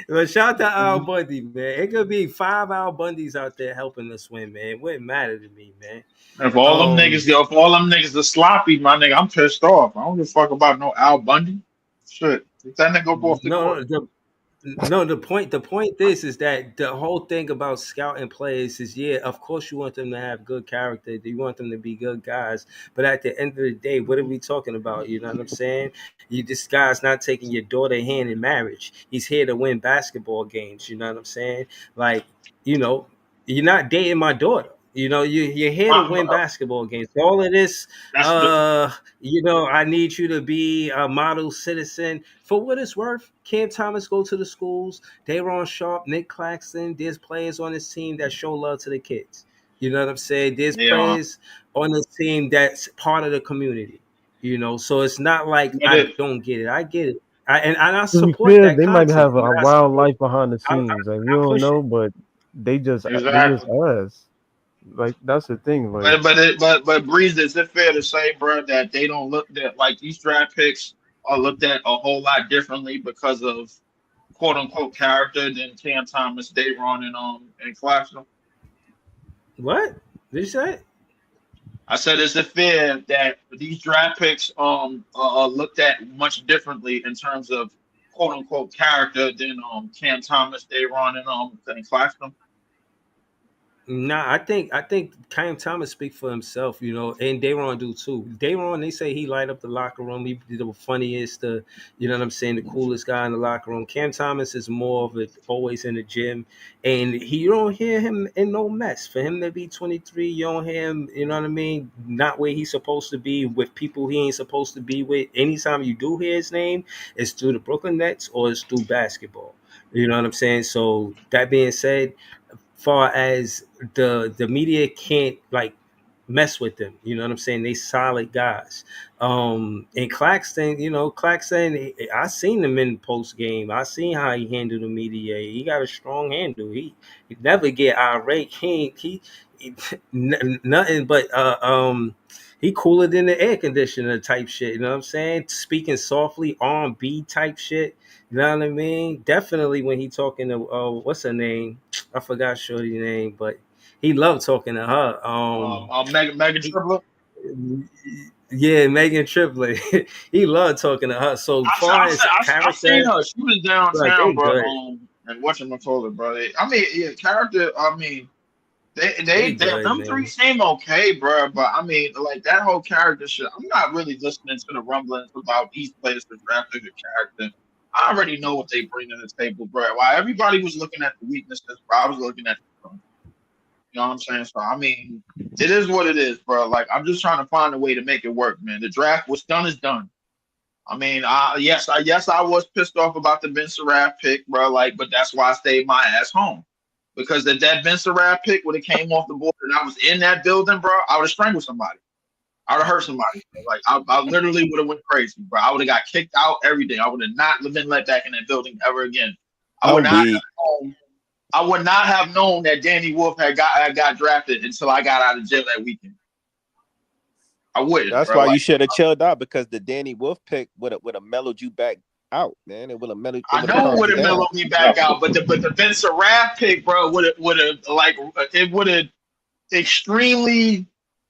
But shout out to Al Bundy, man. It could be 5 Al Bundys out there helping us win, man. It wouldn't matter to me, man. If all them niggas are sloppy, my nigga, I'm pissed off. I don't give a fuck about no Al Bundy. Shit. If that nigga go off the court. The point is that the whole thing about scouting players is, yeah, of course you want them to have good character, you want them to be good guys, but at the end of the day, what are we talking about? You know what I'm saying? This guy's not taking your daughter hand in marriage. He's here to win basketball games. You know what I'm saying? Like, you're not dating my daughter. You know, you're here to win basketball games. All of this, I need you to be a model citizen. For what it's worth, Cam Thomas go to the schools. Day'Ron Sharpe, Nick Claxton. There's players on this team that show love to the kids. You know what I'm saying? There's players on this team that's part of the community. You know, so it's not like I don't get it. I get it. I support that. They might have a content. wild life behind the scenes. Like we don't know, but they just us. Like that's the thing. Like, but Breeze, is it fair to say, bro, that they don't look at like these draft picks are looked at a whole lot differently because of quote unquote character than Cam Thomas, Day'Ron, and Claxton? What did you say? I said, is it fair that these draft picks are looked at much differently in terms of quote unquote character than Cam Thomas, Day'Ron, and Claxton? Nah, I think Cam Thomas speak for himself, you know, and Day'Ron do too. Day'Ron, they say he light up the locker room. He the funniest, you know what I'm saying, the coolest guy in the locker room. Cam Thomas is more of it, always in the gym, and you don't hear him in no mess. For him to be 23, you don't hear him, you know what I mean, not where he's supposed to be with people he ain't supposed to be with. Anytime you do hear his name, it's through the Brooklyn Nets or it's through basketball. You know what I'm saying? So that being said, far as the media can't like mess with them, you know what I'm saying? They solid guys. And Claxton, I seen him in post game. I seen how he handled the media. He got a strong handle. He never get irate. Nothing but he cooler than the air conditioner type shit. You know what I'm saying? Speaking softly, R&B type shit. You know what I mean? Definitely when he talking to what's her name? I forgot Shorty's name, but he loved talking to her. Megan Triplet. Yeah, Megan Triplet. He loved talking to her. So far as character, I seen her. She was downtown, bro. And watching McCullough, bro. I mean, yeah, character. I mean, they them three seem okay, bro. But I mean, like that whole character shit. I'm not really listening to the rumblings about these players for drafting the character. I already know what they bring to the table, bro. While everybody was looking at the weaknesses, bro, I was looking at the strengths. You know what I'm saying? So I mean, it is what it is, bro. Like I'm just trying to find a way to make it work, man. The draft, what's done is done. I mean, yes, I was pissed off about the Ben Surratt pick, bro. Like, but that's why I stayed my ass home. Because if that Ben Surratt pick would have came off the board and I was in that building, bro, I would have strangled somebody. I would have hurt somebody. Like I literally would have went crazy, bro. I would have got kicked out, everything. I would have not been let back in that building ever again. I would not have known that Danny Wolf had got drafted until I got out of jail that weekend. I wouldn't. That's why you should have chilled out, because the Danny Wolf pick would have mellowed you back out, man. It would have mellowed. I know it would have mellowed me back out, but the Ben Surratt pick, bro, would have extremely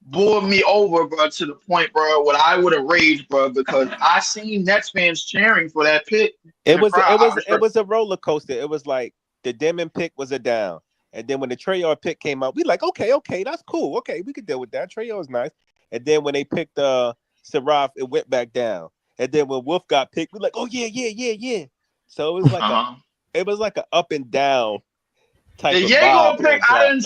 bored me over, bro, to the point, bro, where I would have raged, bro, because I seen Nets fans cheering for that pick. It was a roller coaster. It was like the Demon pick was a down, and then when the Trayor pick came out, we like, okay, that's cool. Okay, we could deal with that. Trayor is nice. And then when they picked Saraf, it went back down. And then when Wolf got picked, we're like, oh yeah. So it was like an up and down type the of Jago pick. I didn't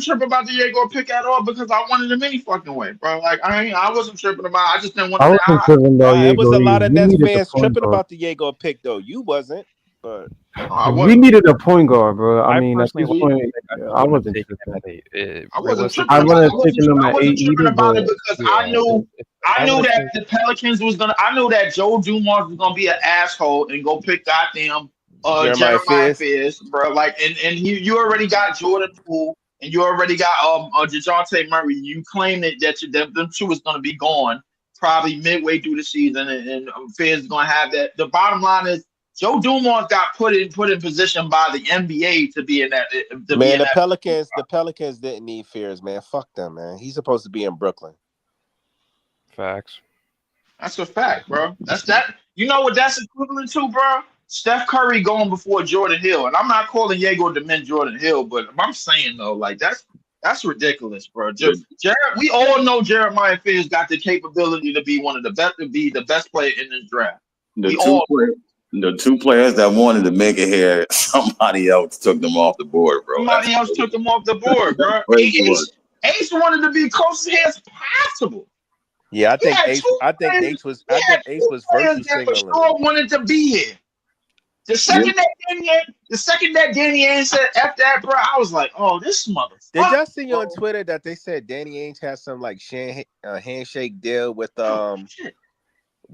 trip about the Jago pick at all because I wanted him any fucking way, bro. Like I wasn't tripping about. I just didn't want to. It was a lot of Nets fans tripping about the Jago pick, though. You wasn't, but we needed a point guard, bro. I mean, at this point, I wasn't taking him at 8. I wasn't taking him at 8 either, about it because I knew that the Pelicans was gonna. I knew that Joe Dumars was gonna be an asshole and go pick goddamn Jeremiah Fears, bro. Like, and you already got Jordan Poole and you already got DeJounte Murray. You claimed that them two was gonna be gone probably midway through the season, and Fears is gonna have that. The bottom line is, Joe Dumars got put in position by the NBA to be in that. The Pelicans didn't need Fears, man. Fuck them, man. He's supposed to be in Brooklyn. Facts. That's a fact, bro. That's that. You know what that's equivalent to, bro? Steph Curry going before Jordan Hill, and I'm not calling Jago to men Jordan Hill, but I'm saying though, like that's ridiculous, bro. We all know Jeremiah Fears got the capability to be one of the best, to be the best player in this draft. The two players that wanted to make it here, somebody else took them off the board, bro. Somebody else took them off the board, bro. crazy work. Ace wanted to be close as possible. Yeah, I He think had Ace. two I think players- Ace was. he I had think Ace two was players virtue that for signaling. sure wanted to be here. The second that Danny Ainge said F that, bro, I was like, oh, this motherfucker. Did y'all see bro. on Twitter that they said Danny Ainge has some like handshake deal with Shit.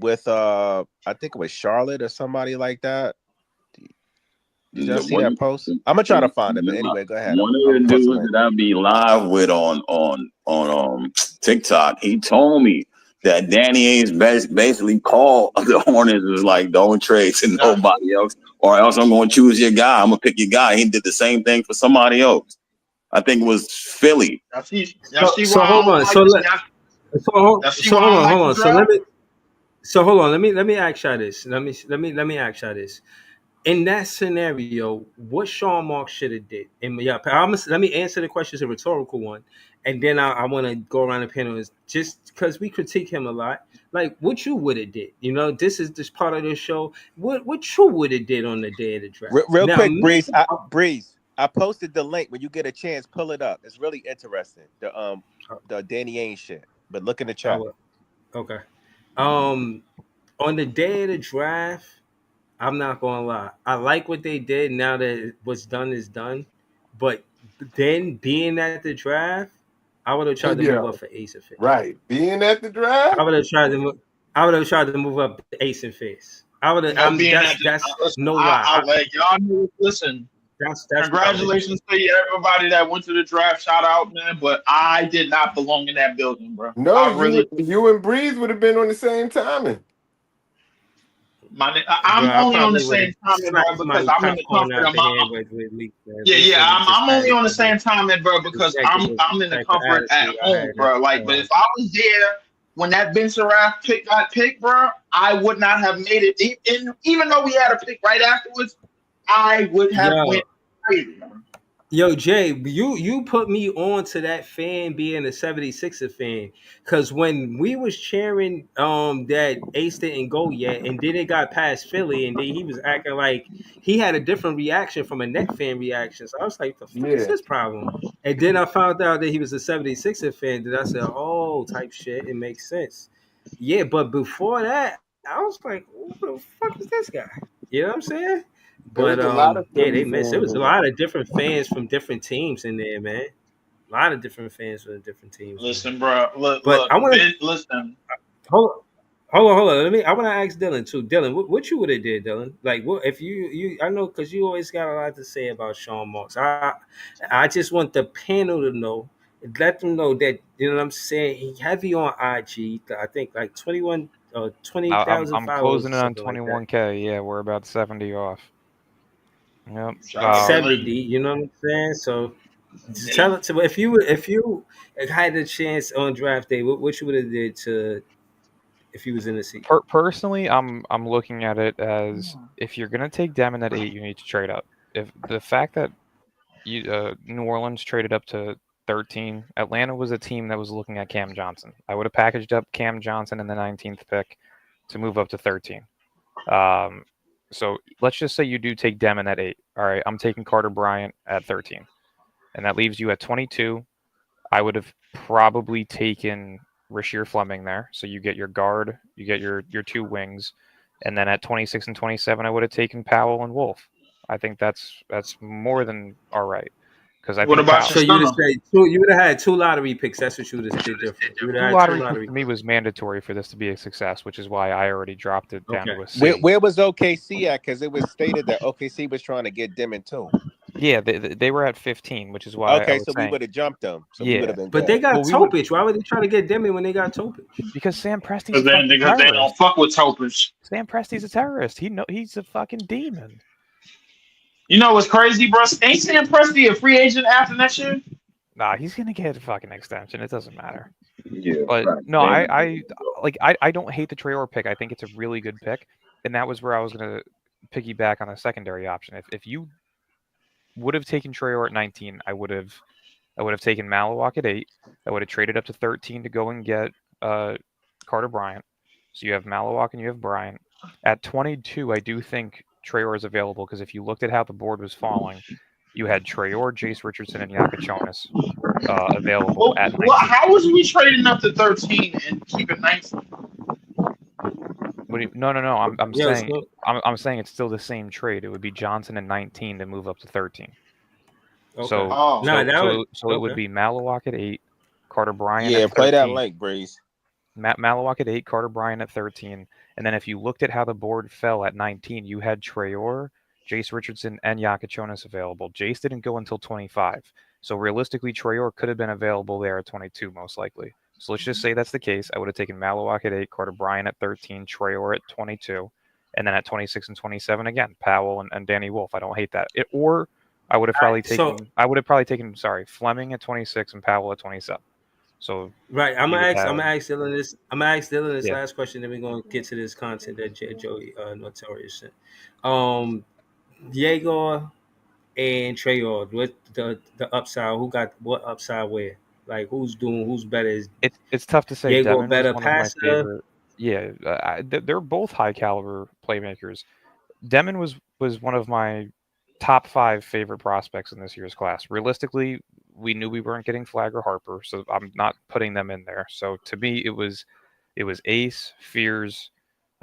I think it was Charlotte or somebody like that? Did y'all see that post? I'm gonna try to find it, but anyway, go ahead. One of the dudes that I be live with on TikTok, he told me that Danny Ainge basically called the Hornets was like, don't trade to nobody else, or else I'm going to choose your guy. I'm gonna pick your guy. He did the same thing for somebody else. I think it was Philly. So hold on. So hold on. Let me ask y'all this. Let me ask y'all this. In that scenario, what Sean Marks should have did? And yeah, let me answer the question. It's a rhetorical one, and then I want to go around the panel. Is just because we critique him a lot, like what you would have did. You know, this is this part of the show. What you would have did on the day of the draft? Real quick, Breeze. I posted the link. When you get a chance, pull it up. It's really interesting. The Danny Ainge shit. But look in the chat. Okay. On the day of the draft, I'm not gonna lie. I like what they did. Now that what's done is done, but then being at the draft, I would have tried to move up for Ace and Fizz. Right, being at the draft, I would have tried to move. I would have tried to move up to Ace and Fizz. I would have. That's no lie. I like y'all know. Listen. That's congratulations to everybody that went to the draft. Shout out, man! But I did not belong in that building, bro. No, you and Breeze would have been on the same timing. I'm only on the same timing, bro, because I'm in the comfort of my. I'm only on the same timing, bro, because I'm in the comfort at home, bro. Like, but if I was there when that Ben Surratt pick got picked, bro, I would not have made it. Even though we had a pick right afterwards, I would have went crazy. Yo, Jay, you put me on to that fan being a 76er fan, because when we was cheering that Ace didn't go yet, and then it got past Philly, and then he was acting like he had a different reaction from a net fan reaction. So I was like, the fuck is his problem? And then I found out that he was a 76er fan. Then I said, oh, type shit, it makes sense. Yeah, but before that, I was like, who the fuck is this guy? You know what I'm saying? But they missed. It was a lot of different fans from different teams in there, man. A lot of different fans from different teams. Listen, bro. Look, I want to listen. Hold on. I want to ask Dylan too. Dylan, what you would have did, Dylan? Like, what if you? I know because you always got a lot to say about Sean Marks. I just want the panel to know. Let them know that, you know what I'm saying. He heavy on IG. I think like 20,000 I'm closing it on 21K. Like yeah, we're about 70 off. Yep. 70, you know what I'm saying? So tell it to if you had the chance on draft day, what you would have did to if you was in the seat? Personally, I'm looking at it as if you're gonna take Demon at 8, you need to trade up. If the fact that New Orleans traded up to 13, Atlanta was a team that was looking at Cam Johnson. I would have packaged up Cam Johnson in the 19th pick to move up to 13. So let's just say you do take Demon at 8. All right, I'm taking Carter Bryant at 13. And that leaves you at 22. I would have probably taken Rasheer Fleming there. So you get your guard, you get your two wings. And then at 26 and 27, I would have taken Powell and Wolf. I think that's more than all right. Because what about so you would have had 2 lottery picks. That's what you would have did different. You would have had 2 lottery for me was mandatory for this to be a success, which is why I already dropped it down to a C. Where was OKC at? Because it was stated that OKC was trying to get Demon too. Yeah, they were at 15, which is why. Okay, so we would have jumped them. So we would have been. But they got Topich. Why would they try to get Demon when they got Topich? Because Sam Presti's because they don't fuck with Topich. Sam Presti's a terrorist. He's a fucking demon. You know what's crazy, bro? Ain't Sam Presti a free agent after next year? Nah, he's gonna get a fucking extension. It doesn't matter. Yeah, but right. No, I don't hate the Traore pick. I think it's a really good pick, and that was where I was gonna piggyback on a secondary option. If you would have taken Traore at 19, I would have taken Malawak at 8. I would have traded up to 13 to go and get Carter Bryant. So you have Malawak and you have Bryant. At 22, I do think Traore is available because if you looked at how the board was falling, you had Traore, Jace Richardson, and Yakachonis available at 19. Well, how was we trading up to 13 and keeping 19? No. I'm Yeah, saying I'm saying it's still the same trade. It would be Johnson and 19 to move up to 13. okay. So Oh. Nah, that so was so it would okay. be Malawak at 8, Carter Bryant Yeah, at play that 13. link, Breeze. Malawak at 8, Carter Bryant at 13. And then if you looked at how the board fell at 19, you had Traore, Jace Richardson, and Yakachonis available. Jace didn't go until 25. So realistically, Traore could have been available there at 22, most likely. So let's just say that's the case. I would have taken Malawak at 8, Carter Bryant at 13, Traore at 22, and then at 26 and 27 again, Powell and Danny Wolf. I don't hate that. Or I would have probably taken Fleming at 26 and Powell at 27. So Right, I'm you gonna would ask. I'm have gonna ask Dylan this. I'm gonna ask Dylan this yeah. last question. Then we're gonna get to this content that Joey Notorious sent. Diego and Traore. What the upside? Who got what upside where? Like who's better? Is It's tough to say. Diego Demon was better one of my passer? favorite. Yeah, they're both high caliber playmakers. Demon was one of my top 5 favorite prospects in this year's class. Realistically, we knew we weren't getting Flag or Harper, so I'm not putting them in there. So to me, it was Ace, Fears,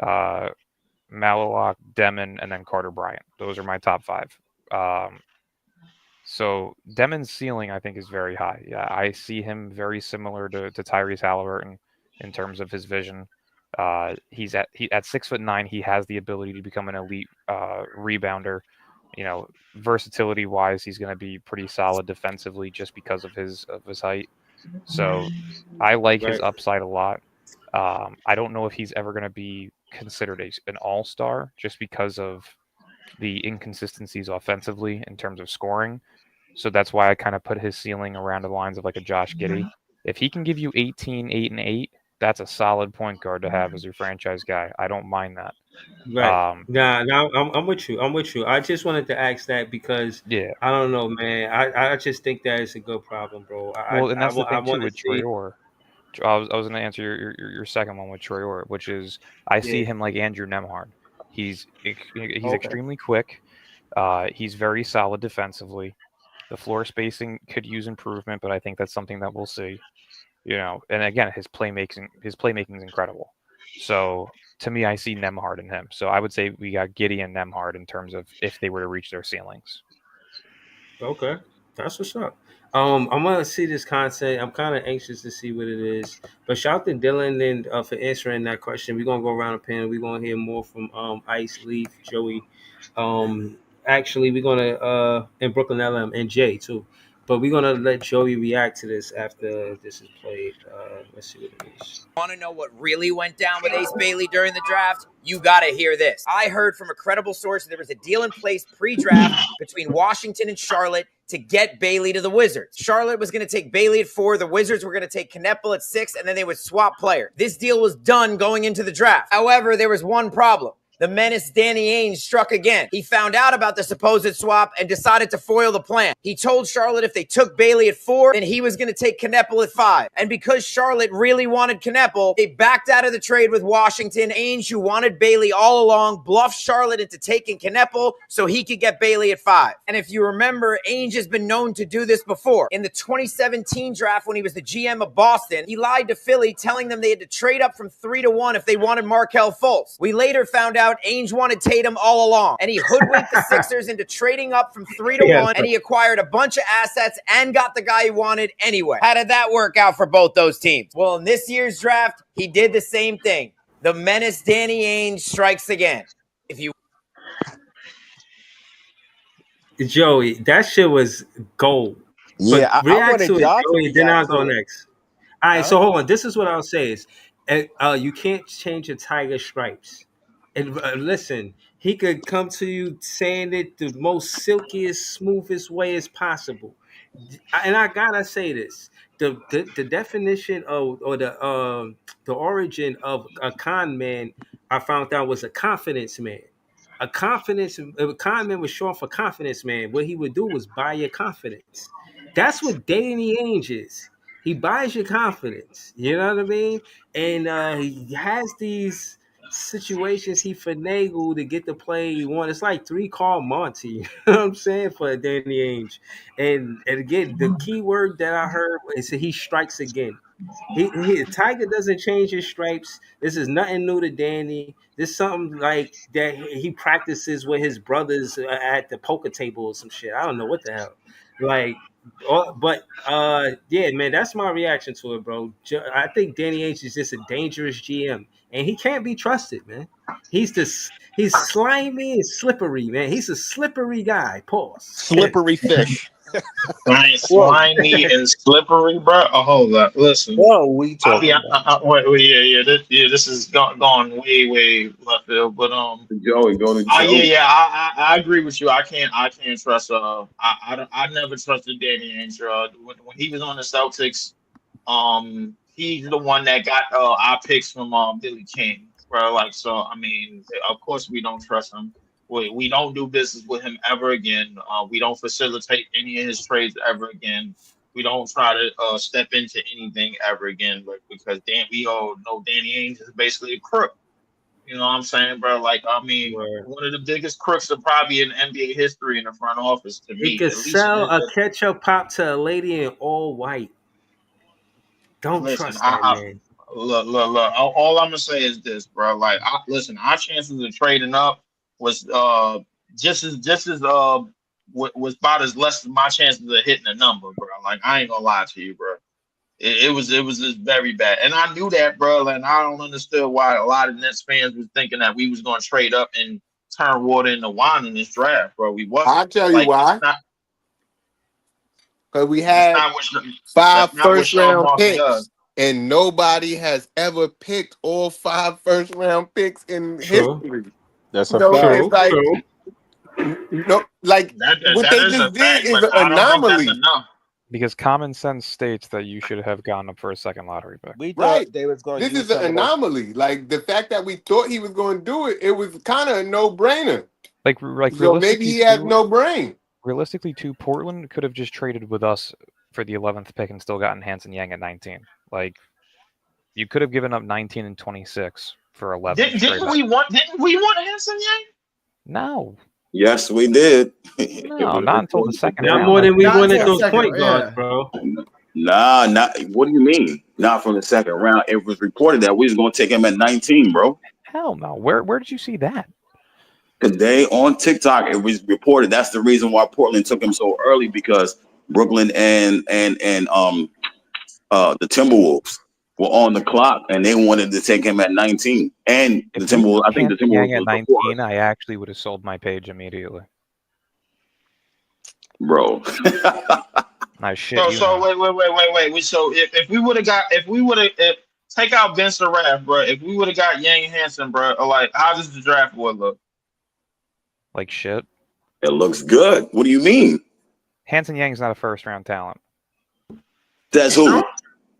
Malawak, Demon, and then Carter Bryant. Those are my top 5. So Demon's ceiling, I think, is very high. Yeah, I see him very similar to Tyrese Halliburton in terms of his vision. He's at 6'9". He has the ability to become an elite rebounder. You know, versatility wise, he's going to be pretty solid defensively just because of his height. So I like his upside a lot. I don't know if he's ever going to be considered an all-star just because of the inconsistencies offensively in terms of scoring. So that's why I kind of put his ceiling around the lines of like a Josh Giddey. If he can give you 18, 8, and 8, that's a solid point guard to have as your franchise guy. I don't mind that. Right. I'm with you. I'm with you. I just wanted to ask that because I don't know, man. I just think that is a good problem, bro. And that's the thing too want with Traore. I was going to answer your second one with Traore, which is I see him like Andrew Nembhard. He's extremely quick. He's very solid defensively. The floor spacing could use improvement, but I think that's something that we'll see. You know, and again, his playmaking is incredible. So to me, I see Nembhard in him. So I would say we got Giddey and Nembhard in terms of if they were to reach their ceilings. Okay, that's what's up. I'm gonna see this content. I'm kind of anxious to see what it is. But shout out to Dylan and for answering that question. We're gonna go around the panel. We're gonna hear more from Ice, Leaf, Joey. Actually, we're gonna and Brooklyn LM and Jay too. But we're gonna let Joey react to this after this is played. Let's see what it is. Want to know what really went down with Ace Bailey during the draft? You got to hear this. I heard from a credible source that there was a deal in place pre-draft between Washington and Charlotte to get Bailey to the Wizards. Charlotte was going to take Bailey at 4. The Wizards were going to take Knepel at 6, and then they would swap player. This deal was done going into the draft. However, there was one problem. The menace Danny Ainge struck again. He found out about the supposed swap and decided to foil the plan. He told Charlotte if they took Bailey at 4, then he was going to take Knepel at 5. And because Charlotte really wanted Knepel, they backed out of the trade with Washington. Ainge, who wanted Bailey all along, bluffed Charlotte into taking Knepel so he could get Bailey at 5. And if you remember, Ainge has been known to do this before. In the 2017 draft, when he was the GM of Boston, he lied to Philly, telling them they had to trade up from 3 to 1 if they wanted Markelle Fultz. We later found out Ainge wanted Tatum all along, and he hoodwinked the Sixers into trading up from 3 to 1, and he acquired a bunch of assets and got the guy he wanted anyway. How did that work out for both those teams? Well, in this year's draft, he did the same thing. The menace Danny Ainge strikes again. If you Joey, that shit was gold. Yeah, but react to it, Joey, then I'll go next. All right, so hold on. This is what I'll say is, you can't change the tiger stripes. And listen, he could come to you saying it the most silkiest, smoothest way as possible. And I gotta say this: the definition of or the origin of a con man, I found out was a confidence man. A con man was short for confidence man. What he would do was buy your confidence. That's what Danny Ainge is. He buys your confidence. You know what I mean? And he has these situations he finagled to get the play he won. It's like 3 call Monty. You know what I'm saying, for Danny Ainge. And again, the key word that I heard is he strikes again. Tiger doesn't change his stripes. This is nothing new to Danny. This is something like that he practices with his brothers at the poker table or some shit. I don't know what the hell. Like, but yeah, man, that's my reaction to it, bro. I think Danny Ainge is just a dangerous GM, and he can't be trusted, man. He's slimy and slippery, man. He's a slippery guy. Pause. Slippery fish. Slimy and slippery, bro. Oh, hold up. Listen. Whoa, we talking about? This is gone way left field. But Joey, go to Joey. I agree with you. I can't trust. I never trusted Danny Ainge. When he was on the Celtics, he's the one that got our picks from Billy King, bro. Like, so I mean, of course we don't trust him. We don't do business with him ever again. We don't facilitate any of his trades ever again. We don't try to step into anything ever again, because we all know Danny Ainge is basically a crook. You know what I'm saying, bro? Like, I mean, one of the biggest crooks of probably in NBA history in the front office to me. He could sell a ketchup pop to a lady in all white. Don't trust that man. Look. All I'm gonna say is this, bro. Like, our chances of trading up was just as was about as less than my chances of hitting a number, bro. Like, I ain't gonna lie to you, bro. It was just very bad, and I knew that, bro. And I don't understand why a lot of Nets fans was thinking that we was gonna trade up and turn water into wine in this draft, bro. We wasn't. I'll tell you why. Because we had 5 first-round picks, and nobody has ever picked all 5 first-round picks in history. That's a fact. It's like, like what they just did is an anomaly. Because common sense states that you should have gone up for a second lottery pick. We thought they was going to. This is an anomaly. Like, the fact that we thought he was going to do it, it was kind of a no-brainer. Like so maybe he has no brain. Realistically, too, Portland could have just traded with us for the 11th pick and still gotten Hanson Yang at 19. Like, you could have given up 19 and 26 for 11. Didn't we want Hanson Yang? No. Yes, we did. No, not until the second round. Not more than we wanted those point guards, bro. Nah, what do you mean? Not from the second round. It was reported that we was going to take him at 19, bro. Hell no. Where did you see that? Because they on TikTok, it was reported that's the reason why Portland took him so early, because Brooklyn and the Timberwolves were on the clock and they wanted to take him at 19. And the Timberwolves, I think the Timberwolves at 19, I actually would have sold my page immediately. Bro. Nice shit. So wait. So if we would have take out Ben Surratt, bro, if we would have got Yang Hansen, bro, like, how does the draft board look? Like shit. It looks good. What do you mean? Hanson Yang's not a first round talent. That's who?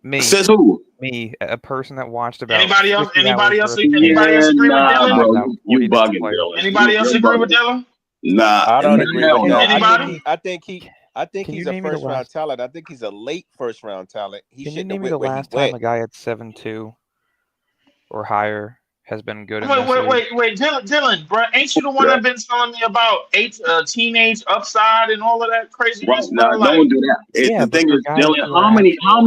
Me. Says who? Me, a person that watched about anybody else agree with Dylan? Bro, you bugging, Dylan. Anybody else agree with Dylan? Nah, I don't agree with that. Anybody? I think he's a first round talent. I think he's a late first round talent. He Can you name me the last time a guy at 7'2" or higher has been good? Wait, Dylan, bro, ain't you the one that been telling me about teenage upside and all of that craziness? Right, don't do that. The thing is, Dylan, how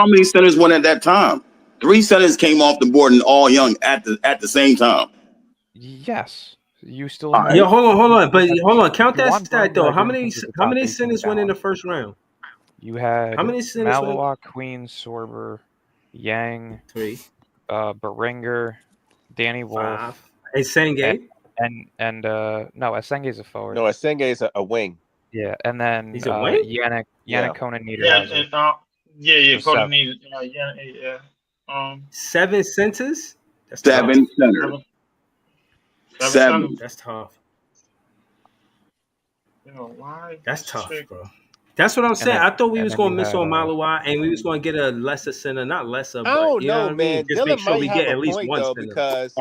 many centers went at that time? 3 centers came off the board and all young at the same time. Yes. You still hold on. But hold on. Count that stat though. How many centers went in the first round? You had how many centers? Malowa, Queen, Sorber, Yang, 3, Beringer, Danny Wolf, Senge, and no, Senge's a forward. No, Senge is a wing. Yeah, and then he's a wing. Yannick Conan Niederhauser. Conan Niederhauser. 7 centers. That's 7 centers. 7. That's tough. Why? That's tough, bro. That's what I'm saying. I thought we was going to miss on Malowa, and we was going to get a lesser center, not lesser. I don't know, I man. mean? Just make sure we get at least one though, center. because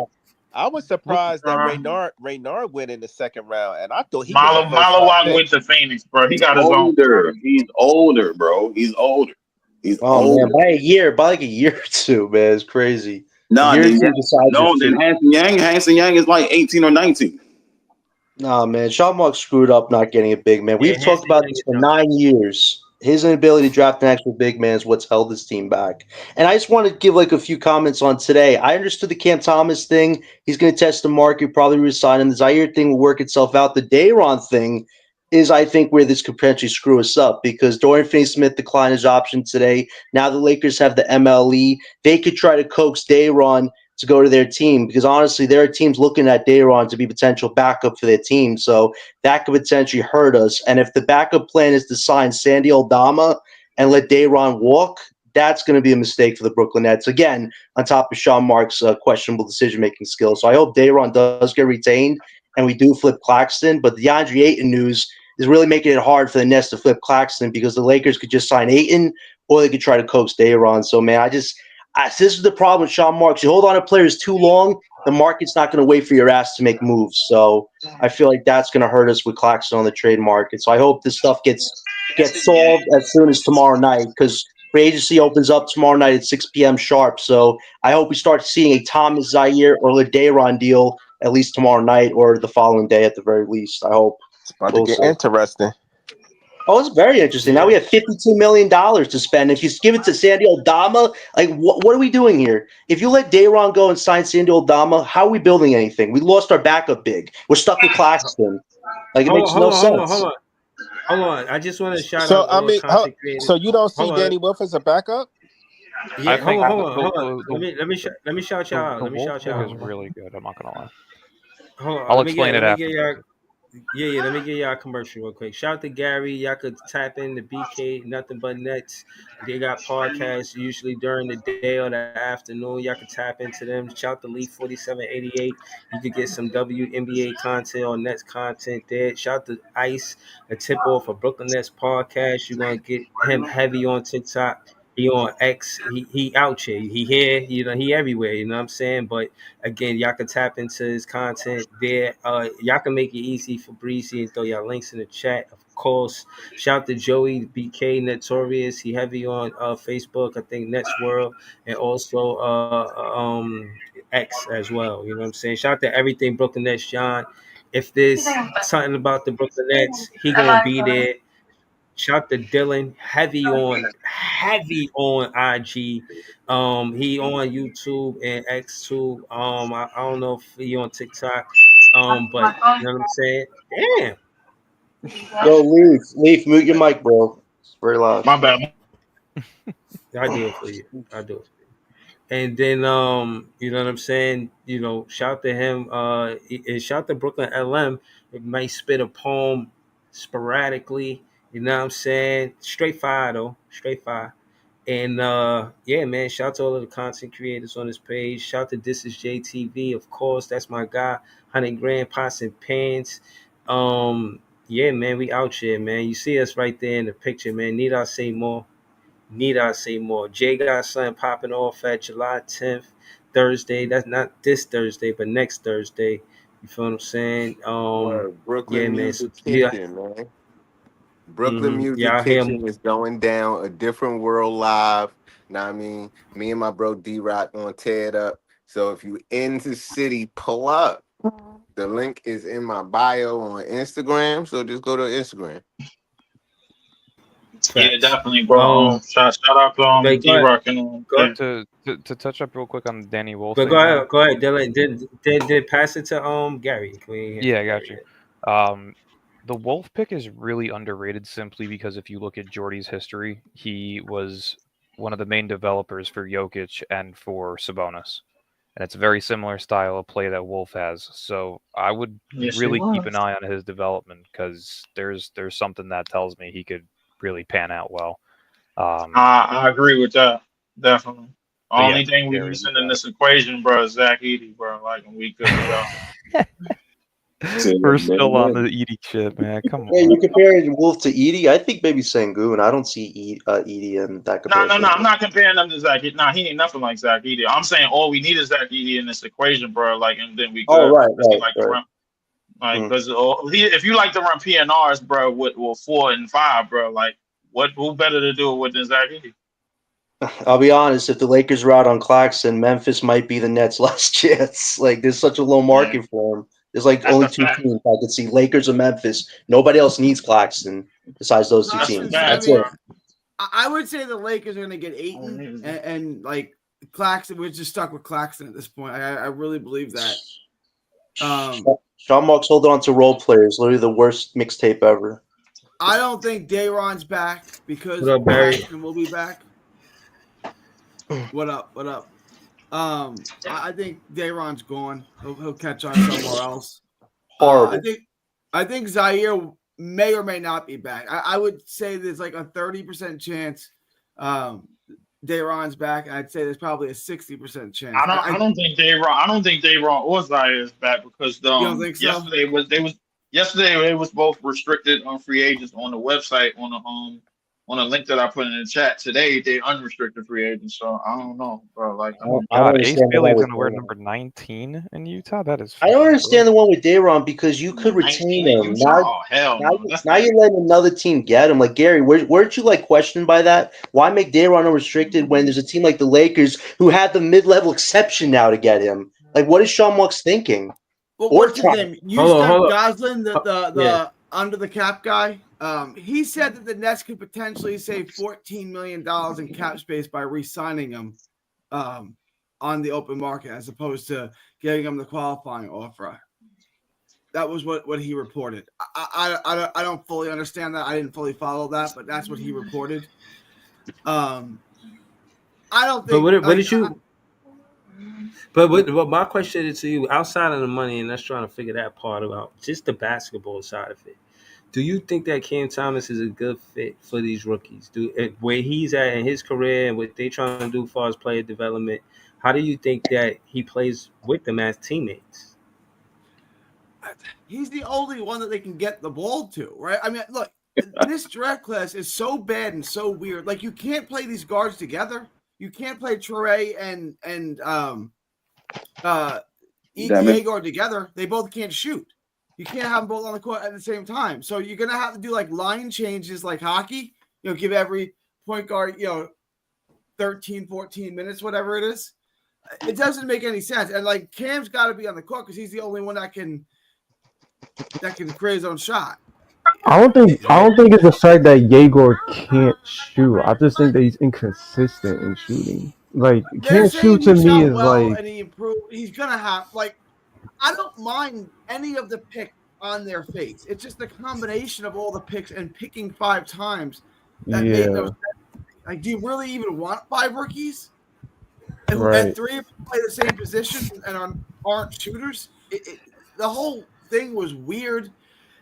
I was surprised that Reynard went in the second round, and I thought he Malowa went to Phoenix, bro. He got his own. He's older, bro. He's older. Man, by like a year or 2, man. It's crazy. Nah, Your then team decides your then fate. Hanson Yang is like 18 or 19. Nah, man, Sean Mark screwed up not getting a big man. We've talked about this for 9 years. His inability to draft an actual big man is what's held his team back. And I just want to give like a few comments on today. I understood the Cam Thomas thing. He's going to test the market, probably resign him. The Zaire thing will work itself out. The Dayron thing is, I think, where this could potentially screw us up because Dorian Finney-Smith declined his option today. Now the Lakers have the MLE. They could try to coax Dayron to go to their team because honestly, there are teams looking at Dayron to be potential backup for their team. So that could potentially hurt us. And if the backup plan is to sign Sandy Aldama and let Dayron walk, that's going to be a mistake for the Brooklyn Nets. Again, on top of Sean Mark's questionable decision-making skills. So I hope Dayron does get retained and we do flip Claxton. But the DeAndre Ayton news is really making it hard for the Nets to flip Claxton because the Lakers could just sign Ayton or they could try to coax Dayron. So, man, this is the problem with Sean Marks. You hold on to players too long, the market's not going to wait for your ass to make moves. So I feel like that's going to hurt us with Claxton on the trade market. So I hope this stuff gets solved as soon as tomorrow night because free agency opens up tomorrow night at 6 p.m. sharp. So I hope we start seeing a Thomas Zaire or Dayron deal at least tomorrow night or the following day at the very least. I hope. It's about to get interesting. Oh, it's very interesting. Now we have $52 million to spend. If you give it to Sandy Aldama, like what are we doing here? If you let Dayron go and sign Sandy Aldama, how are we building anything? We lost our backup big. We're stuck with Claxton. Like it makes no sense. Hold on. I just want to shout So out. I mean, so you don't see Danny Wolf as a backup? Yeah, hold on. Let me shout y'all out. The Wolf pick is really good. I'm not gonna lie. Hold on. I'll explain it after. Let me get y'all a commercial real quick. Shout out to Gary. Y'all could tap in the BK Nothing But Nets. They got podcasts usually during the day or the afternoon. Y'all could tap into them. Shout out to Lee 4788. You could get some WNBA content or Nets content there. Shout out to Ice, a tip off for Brooklyn Nets podcast. You're gonna get him heavy on TikTok. He on X, he out here, he here, he everywhere, you know what I'm saying? But again, y'all can tap into his content there. Y'all can make it easy for Breezy and throw y'all links in the chat, of course. Shout out to Joey BK Notorious, he heavy on Facebook, I think Nets World, and also X as well, you know what I'm saying? Shout out to everything Brooklyn Nets, John. If there's something about the Brooklyn Nets, he gonna be there. Shout out to Dylan, heavy on IG. He on YouTube and X2. I don't know if he on TikTok. But you know what I'm saying? Damn. Yo, Leaf, mute your mic, bro. It's very loud. My bad. I do it for you. And then you know what I'm saying? Shout out to him. And shout out to Brooklyn LM. It might spit a poem sporadically. You know what I'm saying? Straight fire though. Straight fire. And yeah, man, shout out to all of the content creators on this page. Shout out to This Is JTV, of course. That's my guy. 100 grand pots and pans. Yeah, man, we out here, man. You see us right there in the picture, man. Need I say more? Jay got something popping off at July 10th, Thursday. That's not this Thursday, but next Thursday. You feel what I'm saying? Brooklyn yeah, Music man. Kitchen, man. Brooklyn Music Kitchen is going down. A Different World Live. Know what I mean? Me and my bro D-Rock gonna tear it up. So if you in the city, pull up. The link is in my bio on Instagram. So just go to Instagram. Yeah, definitely, bro. Shout out to D-Rock and to touch up real quick on Danny Wolf. But go ahead. Did pass it to Gary? Yeah, I got you. The Wolf pick is really underrated simply because if you look at Jordy's history, he was one of the main developers for Jokic and for Sabonis. And it's a very similar style of play that Wolf has. So I would really keep an eye on his development because there's something that tells me he could really pan out well. I agree with that. Definitely. Only thing we're missing in this equation, bro, is Zach Edey, bro. Like, we could go. We're still on the Edey shit, man. Come on. Yeah, you comparing Wolf to Edey? I think maybe Sengun. I don't see Edey in that comparison. No. I'm not comparing them to Zach Edey. No, he ain't nothing like Zach Edey. I'm saying all we need is Zach Edey in this equation, bro. Like, and then we could. Right. Because if you like to run PNRs, bro, with 4 and 5, bro, like, who better to do it with than Zach Edey? I'll be honest. If the Lakers are out on Claxton, Memphis might be the Nets' last chance. Like, there's such a low market for him. There's like That's only a two fact. teams I could see: Lakers or Memphis. Nobody else needs Claxton besides those two That's a teams. fact, That's bro. it. I would say the Lakers are going to get Ayton and like Claxton. We're just stuck with Claxton at this point. I really believe that. Sean Marks holding on to role players. Literally the worst mixtape ever. I don't think Dayron's back because What up, Barry? Claxton will be back. What up? What up? I think Dayron's gone. He'll catch on somewhere else. Horrible. I think Zaire may or may not be back. I would say there's like a 30% chance Dayron's back. I'd say there's probably a 60% chance. I don't think Dayron or Zaire is back because you don't think so? yesterday they was both restricted on free agents on the website on a link that I put in the chat. Today they unrestricted free agents, so I don't know, bro. Like, God, Ace Bailey is going to wear number 19 in Utah. That is. I don't understand the one with Dayron because you could retain him. Now you're letting another team get him. Like, Gary, weren't you like questioned by that? Why make Dayron unrestricted when there's a team like the Lakers who had the mid-level exception now to get him? Like, what is Sean Marks thinking? Well, what's his name? Goslin, the under the cap guy. He said that the Nets could potentially save $14 million in cap space by re-signing him on the open market as opposed to getting him the qualifying offer. That was what he reported. I don't fully understand that. I didn't fully follow that, but that's what he reported. I don't think. But what did you? But my question is to you, outside of the money, and that's trying to figure that part out, just the basketball side of it. Do you think that Cam Thomas is a good fit for these rookies? Where he's at in his career and what they're trying to do as far as player development, how do you think that he plays with them as teammates? He's the only one that they can get the ball to, right? I mean, look, this draft class is so bad and so weird. Like, you can't play these guards together. You can't play Trae and Yegor together. They both can't shoot. You can't have them both on the court at the same time. So you're going to have to do like line changes like hockey, give every point guard, 13, 14 minutes, whatever it is. It doesn't make any sense. And like Cam's got to be on the court because he's the only one that can create his own shot. I don't think it's the fact that Yegor can't shoot. I just think that he's inconsistent in shooting. Like, can't shoot to me is like. And he improved. He's gonna have like. I don't mind any of the pick on their face. It's just the combination of all the picks and picking 5 times that made no sense. Like, do you really even want 5 rookies? And 3 of them play the same position and aren't shooters? The whole thing was weird.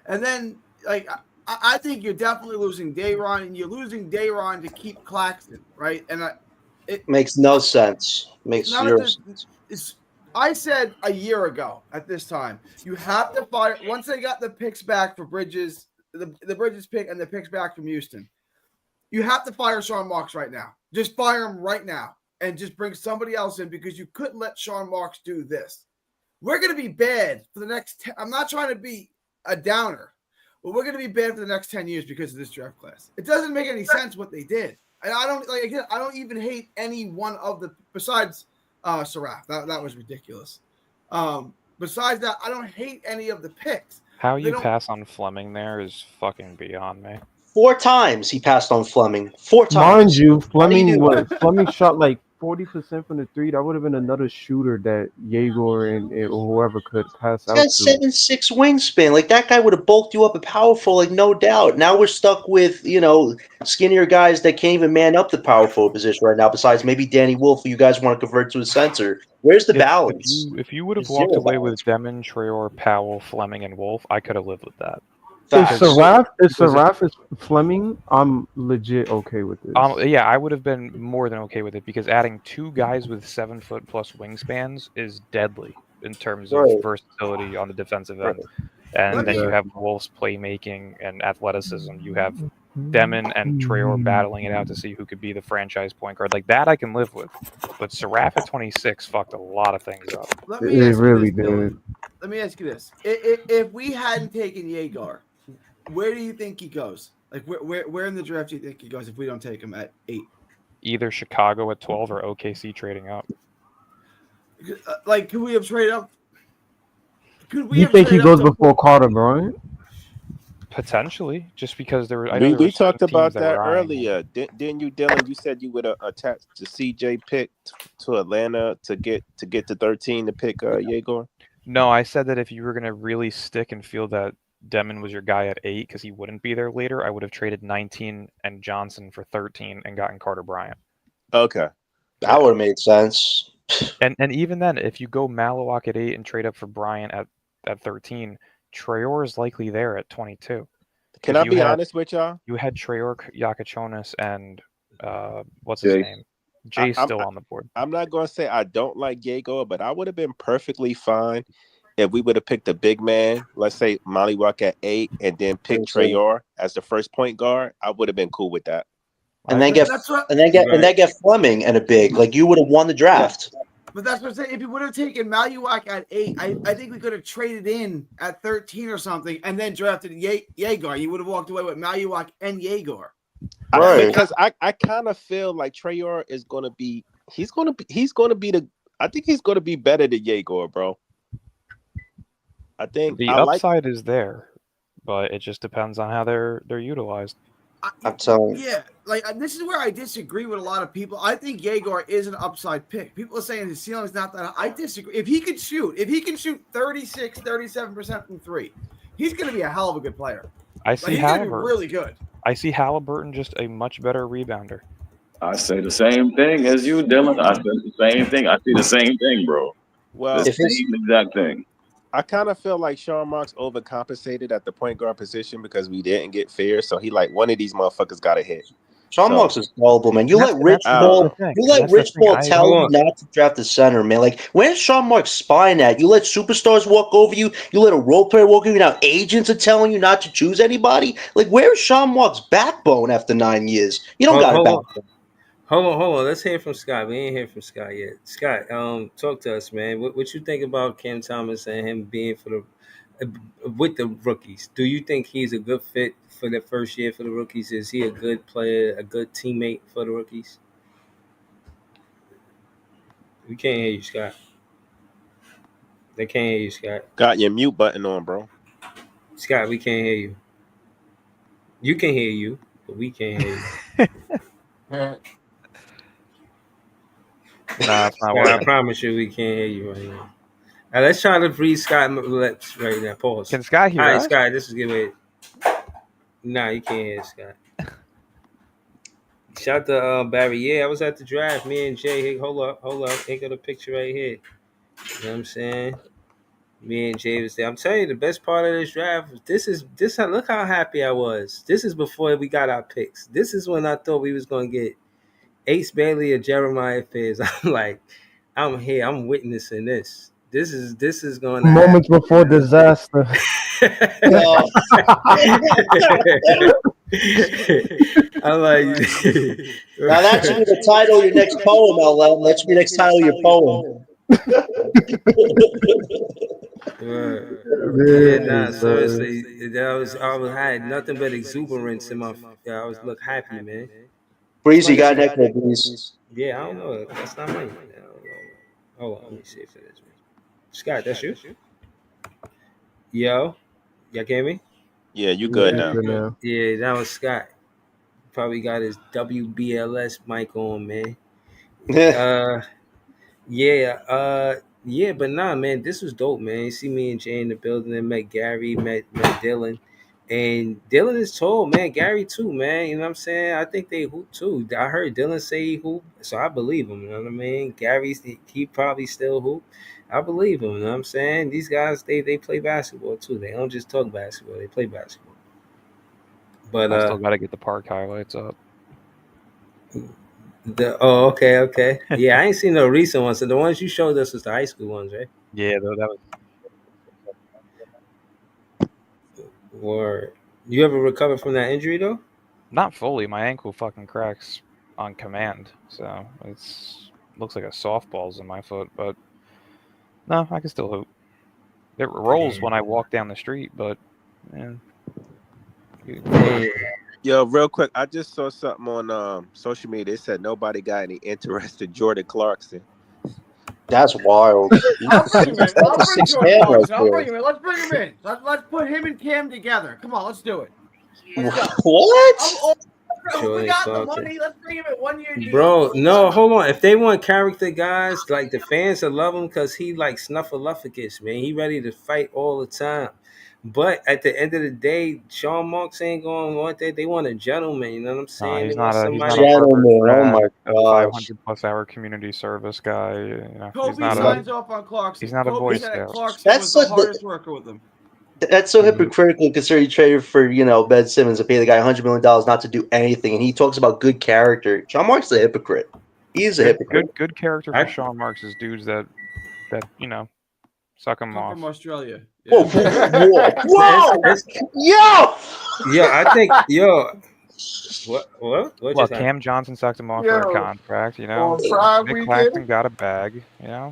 And then, like, I think you're definitely losing Dayron, and you're losing Dayron to keep Claxton, right? And it makes no sense. Makes zero sense. I said a year ago at this time, you have to fire once they got the picks back for Bridges, the Bridges pick and the picks back from Houston. You have to fire Sean Marks right now. Just fire him right now and just bring somebody else in because you couldn't let Sean Marks do this. We're going to be bad for the next I'm not trying to be a downer, but we're going to be bad for the next 10 years because of this draft class. It doesn't make any sense what they did. And I don't even hate any one of the besides Saraf. That was ridiculous. Besides that, I don't hate any of the picks. How you pass on Fleming there is fucking beyond me. 4 times he passed on Fleming. 4 times. Mind you, Fleming shot like 40% from the 3. That would have been another shooter that Yegor and whoever could pass out. He's got 7'6" wingspan. Like, that guy would have bulked you up and powerful, like, no doubt. Now we're stuck with, skinnier guys that can't even man up the power forward position right now, besides maybe Danny Wolf, who you guys want to convert to a center. Where's the balance? If you would have walked away with Demon, Traore, Powell, Fleming, and Wolf, I could have lived with that. If Saraf is Fleming, I'm legit okay with this. Yeah, I would have been more than okay with it because adding 2 guys with 7-foot plus wingspans is deadly in terms of versatility on the defensive end. And then you have Wolf's playmaking and athleticism. You have Demon and Traore battling it out to see who could be the franchise point guard. Like, that I can live with. But Saraf at 26 fucked a lot of things up. It really did. Let me ask you this. If we hadn't taken Yegor, where do you think he goes? Like, where in the draft do you think he goes if we don't take him at 8? either Chicago at 12 or OKC trading up. Like, could we have traded up? Could we You have think he traded goes up to before Carter Bryant? Potentially, just because there were. I know there We were some talked teams about that that were eyeing him. earlier, didn't you, Dylan? You said you would attach the CJ pick to Atlanta to get to 13 to pick Yegor. No, I said that if you were going to really stick and feel that Demon was your guy at 8 because he wouldn't be there later, I would have traded 19 and Johnson for 13 and gotten Carter Bryant. Okay, that would have made sense. And even then, if you go Malawak at 8 and trade up for Bryant at 13, Traore is likely there at 22. Can I be honest with y'all? You had Traore, Yakachonis, and what's his name? Jay's still on the board. I'm not going to say I don't like Yegor, but I would have been perfectly fine if we would have picked a big man, let's say Malawak at 8, and then pick Traore as the first point guard. I would have been cool with that. And then get Fleming and a big. Like, you would have won the draft. But that's what I'm saying. If you would have taken Malawak at 8, I think we could have traded in at 13 or something and then drafted Yegor. You would have walked away with Malawak and Yegor. Right. Because I kind of feel like Traore is going to be he's going to be better than Yegor, bro. I think the upside is there, but it just depends on how they're utilized. I'm telling you. Yeah, like this is where I disagree with a lot of people. I think Yegor is an upside pick. People are saying his ceiling is not that high. I disagree. If he can shoot 36, 37% from 3, he's going to be a hell of a good player. I see he's Halliburton. Gonna be really good. I see Halliburton just a much better rebounder. I say the same thing as you, Dylan. I said the same thing. I see the same thing, bro. Well, the same exact thing. I kind of feel like Sean Marks overcompensated at the point guard position because we didn't get fair. So he like one of these motherfuckers got to hit. Sean Marks is gullible, man. You let Rich Paul tell you not to draft the center, man. Like, where's Sean Marks' spine at? You let superstars walk over you. You let a role player walk over you. Now agents are telling you not to choose anybody. Like, where's Sean Marks' backbone after 9 years? You don't got a backbone. Hold on. Let's hear from Scott. We ain't hear from Scott yet. Scott, talk to us, man. What you think about Cam Thomas and him being with the rookies? Do you think he's a good fit for the first year for the rookies? Is he a good player, a good teammate for the rookies? We can't hear you, Scott. They can't hear you, Scott. Got your mute button on, bro. Scott, we can't hear you. You can hear you, but we can't hear you. Nah, it's not Scott, I promise you we can't hear you right now. Now, let's try to breathe Scott lips right now. Pause. Can Scott hear us? All right, us? Scott, this is good. Nah, you can't hear Scott. Shout to Barry. Yeah, I was at the draft. Me and Jay. Hey, hold up. Here got a picture right here. You know what I'm saying? Me and Jay was there. I'm telling you, the best part of this draft, look how happy I was. This is before we got our picks. This is when I thought we was going to get Ace Bailey or Jeremiah Fizz. I'm like, I'm here. I'm witnessing this. This is going to moments before disaster. I'm like, now that should be the title of your next poem, LL. That should be the next title of your poem. Seriously, I had nothing but exuberance in my. I was look happy, man. Breezy got an echo, Breeze. Yeah, I don't know. That's not me. Hold on, let me see if it is me. Scott, that's you? Yo, y'all hear me? Yeah, you good now. Yeah, that was Scott. Probably got his WBLS mic on, man. Yeah, but nah, man, this was dope, man. You see me and Jay in the building and met Gary, met Dylan. And Dylan is tall, man. Gary too, man. You know what I'm saying? I think they hoop too. I heard Dylan say he hoop, so I believe him. You know what I mean? He probably still hoop. I believe him. You know what I'm saying? These guys, they play basketball too. They don't just talk basketball. They play basketball. But I still gotta get the park highlights up. Okay. Yeah, I ain't seen no recent ones. So the ones you showed us was the high school ones, right? Yeah, though that was. Word. You ever recover from that injury though? Not fully. My ankle fucking cracks on command, so looks like a softball's in my foot. But no, I can still hoop. It rolls when I walk down the street, but Yo, real quick, I just saw something on social media. They said nobody got any interest in Jordan Clarkson. That's wild. I'll bring him in. I'll That's a bring 6 Jordan man right Clarkson. I'll there. bring him in. Let's bring him in. Let's put him and Cam together. Come on, let's do it. Let's go. What? We got the money. Let's bring him in 1 year deal. Bro, no, hold on. If they want character guys, like the fans will love him because he like Snuffleupagus, man. He ready to fight all the time. But at the end of the day, Sean Marks ain't going to want that. They want a gentleman. You know what I'm saying? He's They not want a somebody. Gentleman. Oh my a gosh. 500+ hour community service guy. You know, Kobe he's not signs off on Clarkson. He's not a Kobe Boy said that Scout. Clarkson was the hardest worker with him. That's so hypocritical considering he traded for, Ben Simmons to pay the guy $100 million not to do anything. And he talks about good character. Sean Marks is a hypocrite. He's a hypocrite. Good character for Sean Marks is dudes that suck him Come off. from Australia. Whoa! I think what Well, just Cam happened? Johnson sucked him off for a contract. on Pride Nick Weekend. Claxton got a bag. Yeah.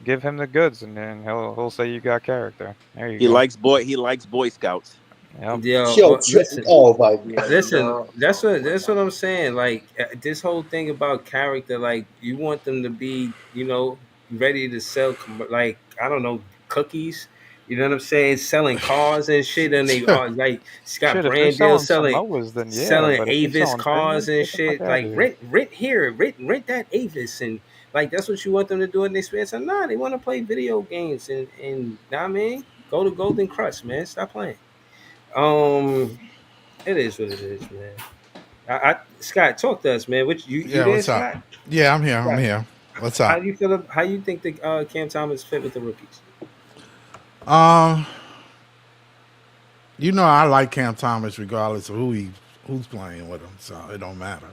Give him the goods, and then he'll say you got character. There you He go. likes Boy Scouts. Yep. Listen, oh my God. Listen, that's what I'm saying. Like this whole thing about character, like you want them to be, ready to sell, like I don't know, cookies. You know what I'm saying? Selling cars and shit, and they are like Scott Shit, if they're Brandale selling Samoas, then yeah, selling but if they're Avis selling cars Fenway, and get the shit. fuck Like outta here. rent here, rent that Avis, and like that's what you want them to do in their space. And nah, they want to play video games and I mean, go to Golden Crust, man. Stop playing. It is what it is, man. Scott, talk to us, man. You there, what's Scott? up? Yeah, I'm here. Scott, I'm here. What's up? How you feel? How you think the Cam Thomas fit with the rookies? I like Cam Thomas regardless of who's playing with him, so it don't matter.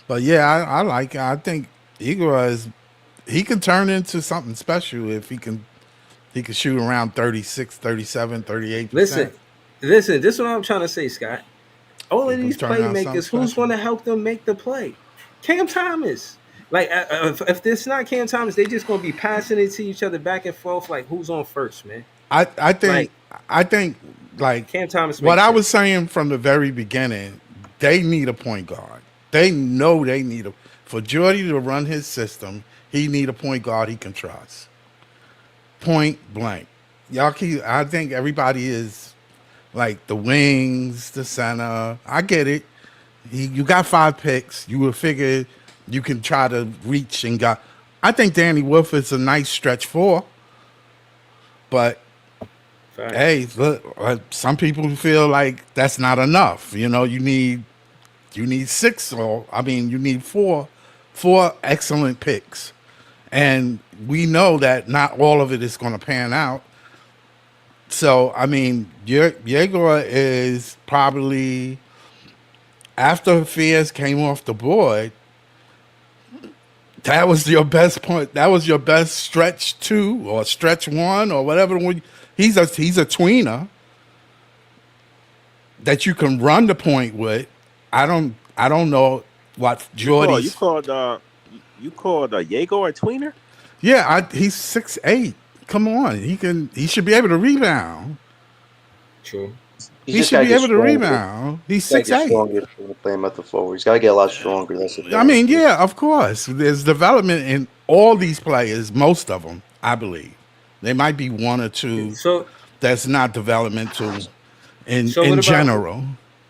But yeah, I think Igor he can turn into something special if he can shoot around 36, 37, 38%. Listen, this is what I'm trying to say, Scott. All of these playmakers, who's going to help them make the play? Cam Thomas. Like, if it's not Cam Thomas, they just going to be passing it to each other back and forth. Like, who's on first, man? I think Cam Thomas. What I was saying from the very beginning, they need a point guard. They know they need for Jordy to run his system. He need a point guard he can trust. Point blank. I think everybody is like the wings, the center. I get it. You got 5 picks. You would figure you can try to reach and got. I think Danny Wolf is a nice stretch 4. But hey, look, some people feel like that's not enough. You need 6 you need 4 excellent picks. And we know that not all of it is going to pan out. So, Yegor is probably, after Fierce came off the board, that was your best point. That was your best stretch 2 or stretch 1 or whatever. He's a tweener that you can run the point with. I don't know what Jordy. You called Yegor a tweener? Yeah, he's 6'8". Come on, he should be able to rebound. True. He should be able to rebound. He's 6'8". Play him at the forward. He's got to get a lot stronger. That's the thing. Yeah, of course. There's development in all these players. Most of them, I believe. There might be 1 or 2 that's not developmental in general.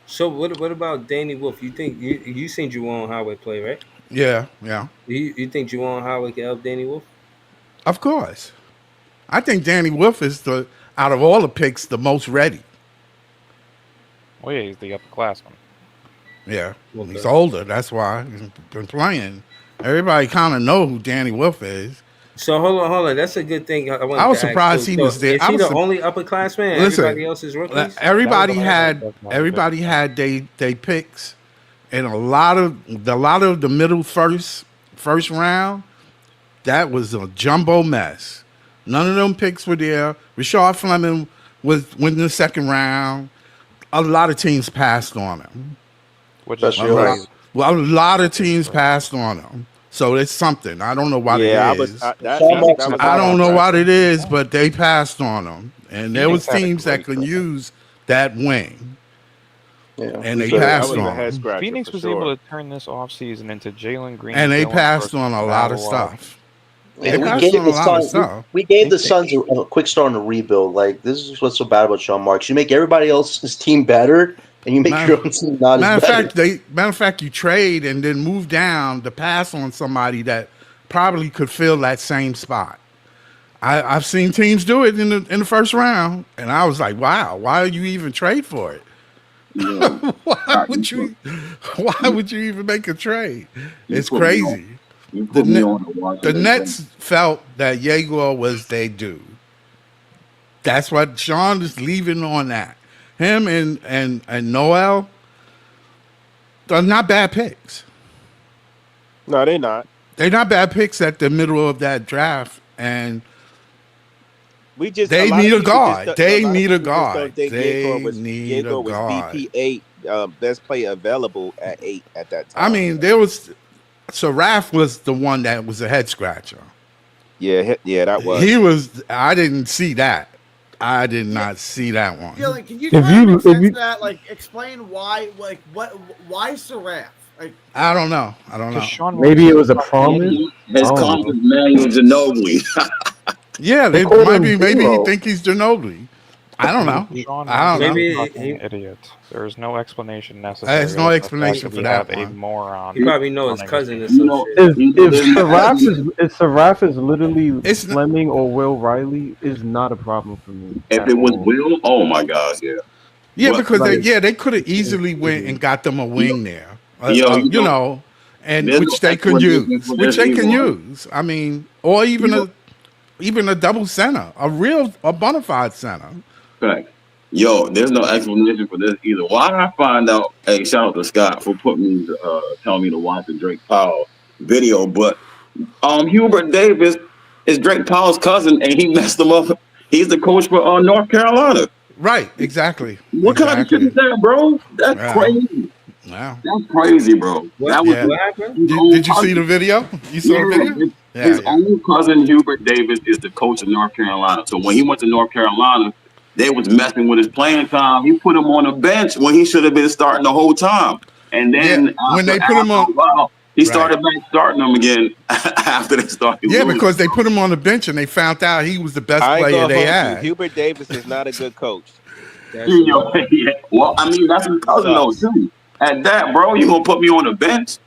So what about Danny Wolf? You think you seen Juwan Howard play, right? Yeah. You think Juwan Howard can help Danny Wolf? Of course. I think Danny Wolf is out of all the picks, the most ready. Oh yeah, he's the upperclassman. Yeah, he's older. That's why he's been playing. Everybody kind of know who Danny Wolf is. So hold on. That's a good thing. I was surprised he was there. Is he the only upperclassman? Listen, everybody else is rookies. Everybody had they picks, and a lot of the middle first round. That was a jumbo mess. None of them picks were there. Rashard Fleming went in the second round. A lot of teams passed on him. A lot of teams passed on him. So it's something. I don't know what it is. I don't know what it is, but they passed on him. And there was teams that could use that wing. Yeah, and they sure. passed That was a on head him. scratcher Phoenix for was sure. able to turn this offseason into Jalen Green, And they Dylan passed Brooks, on a lot of Val stuff. Yeah, They we passed gave on a the lot of Suns. stuff. We gave the Suns a quick start on a rebuild. Like this is what's so bad about Sean Marks. You make everybody else's team better, and you make your own team not as better. Matter of fact, you trade and then move down to pass on somebody that probably could fill that same spot. I've seen teams do it in the first round, and I was like, wow, why would you even trade for it? Yeah. Why would you even make a trade? It's put me crazy. You put me on the watch. The Nets felt that Yegor was their dude. That's what Sean is leaving on that. Him and Noel are not bad picks. No, they're not. They're not bad picks at the middle of that draft, and they need a guard. They need a guard. They need a guard. BP8, best player available at 8 at that time. I mean, there was Raph was the one that was a head scratcher. Yeah, that was. He was. I didn't see that. I did not see that one. Dylan, can you try to make sense of that? Like, explain why, like, why Saraf? Like, I don't know. Maybe it was a promise. His comment, Manuel Ginobili. Yeah, maybe he think he's Ginobili. I don't know. I don't know. Fucking idiot. There is no explanation necessary. There's no explanation for that A one. moron. He probably knows his cousin or some shit. If Saraf is literally Fleming or Will Riley, is not a problem for me. If it was Will, oh my gosh, yeah. Yeah, Well, because they could have easily went and got them a wing there. you know, and there's which no they could explanation for use. this either. I mean, or even a double center, a bona fide center. Correct. Yo, there's no explanation for this either. Why did I find out? Hey, shout out to Scott for putting me, telling me to watch the Drake Powell video. But Hubert Davis is Drake Powell's cousin, and he messed him up. He's the coach for North Carolina. Right. Exactly. What kind of shit is that, bro? That's crazy. Wow. That's crazy, bro. What happened? Did you see the video? You saw the video? His own cousin Hubert Davis is the coach of North Carolina. So when he went to North Carolina, they was messing with his playing time. He put him on the bench when he should have been starting the whole time. And then when they put him on, he started back starting them again after they started. Yeah, because they put him on the bench and they found out he was the best player they had. Hubert Davis is not a good coach. Well, I mean, that's his cousin though too. At that, bro, you gonna put me on the bench?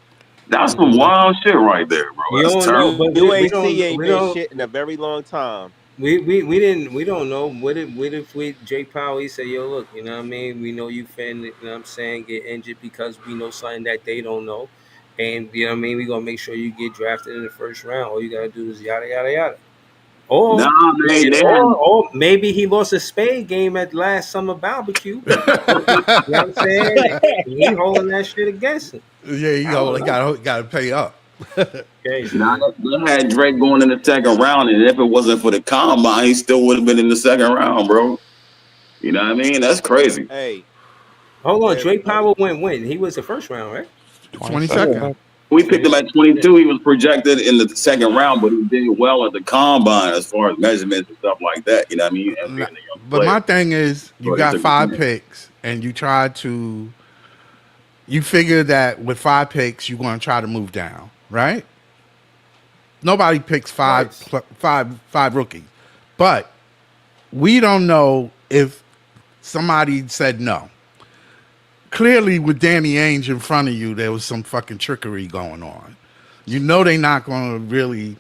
That's some wild shit right there, bro. That's terrible. UNC ain't been shit in a very long time. We don't know. What if Jake Powell, he said, yo, look, you know what I mean? We know you fan, you know what I'm saying, get injured because we know something that they don't know. And you know what I mean, we're gonna make sure you get drafted in the first round. All you gotta do is yada yada yada. Or maybe he lost a spade game at last summer barbecue. You know what I'm saying? He holding that shit against him. Yeah, he got to pay up. Now, they had Drake going in the second round, and if it wasn't for the combine, he still would have been in the second round, bro. You know what I mean? That's crazy. Hey, hold on. Drake Powell went when? He was the first round, right? 22nd. We picked him at 22. He was projected in the second round, but he did well at the combine as far as measurements and stuff like that. You know what I mean? But my thing is, you got 5 picks, and you figure that with 5 picks, you're going to try to move down, right? Nobody picks five rookies, but we don't know if somebody said no. Clearly, with Danny Ainge in front of you, there was some fucking trickery going on. You know they're not going to really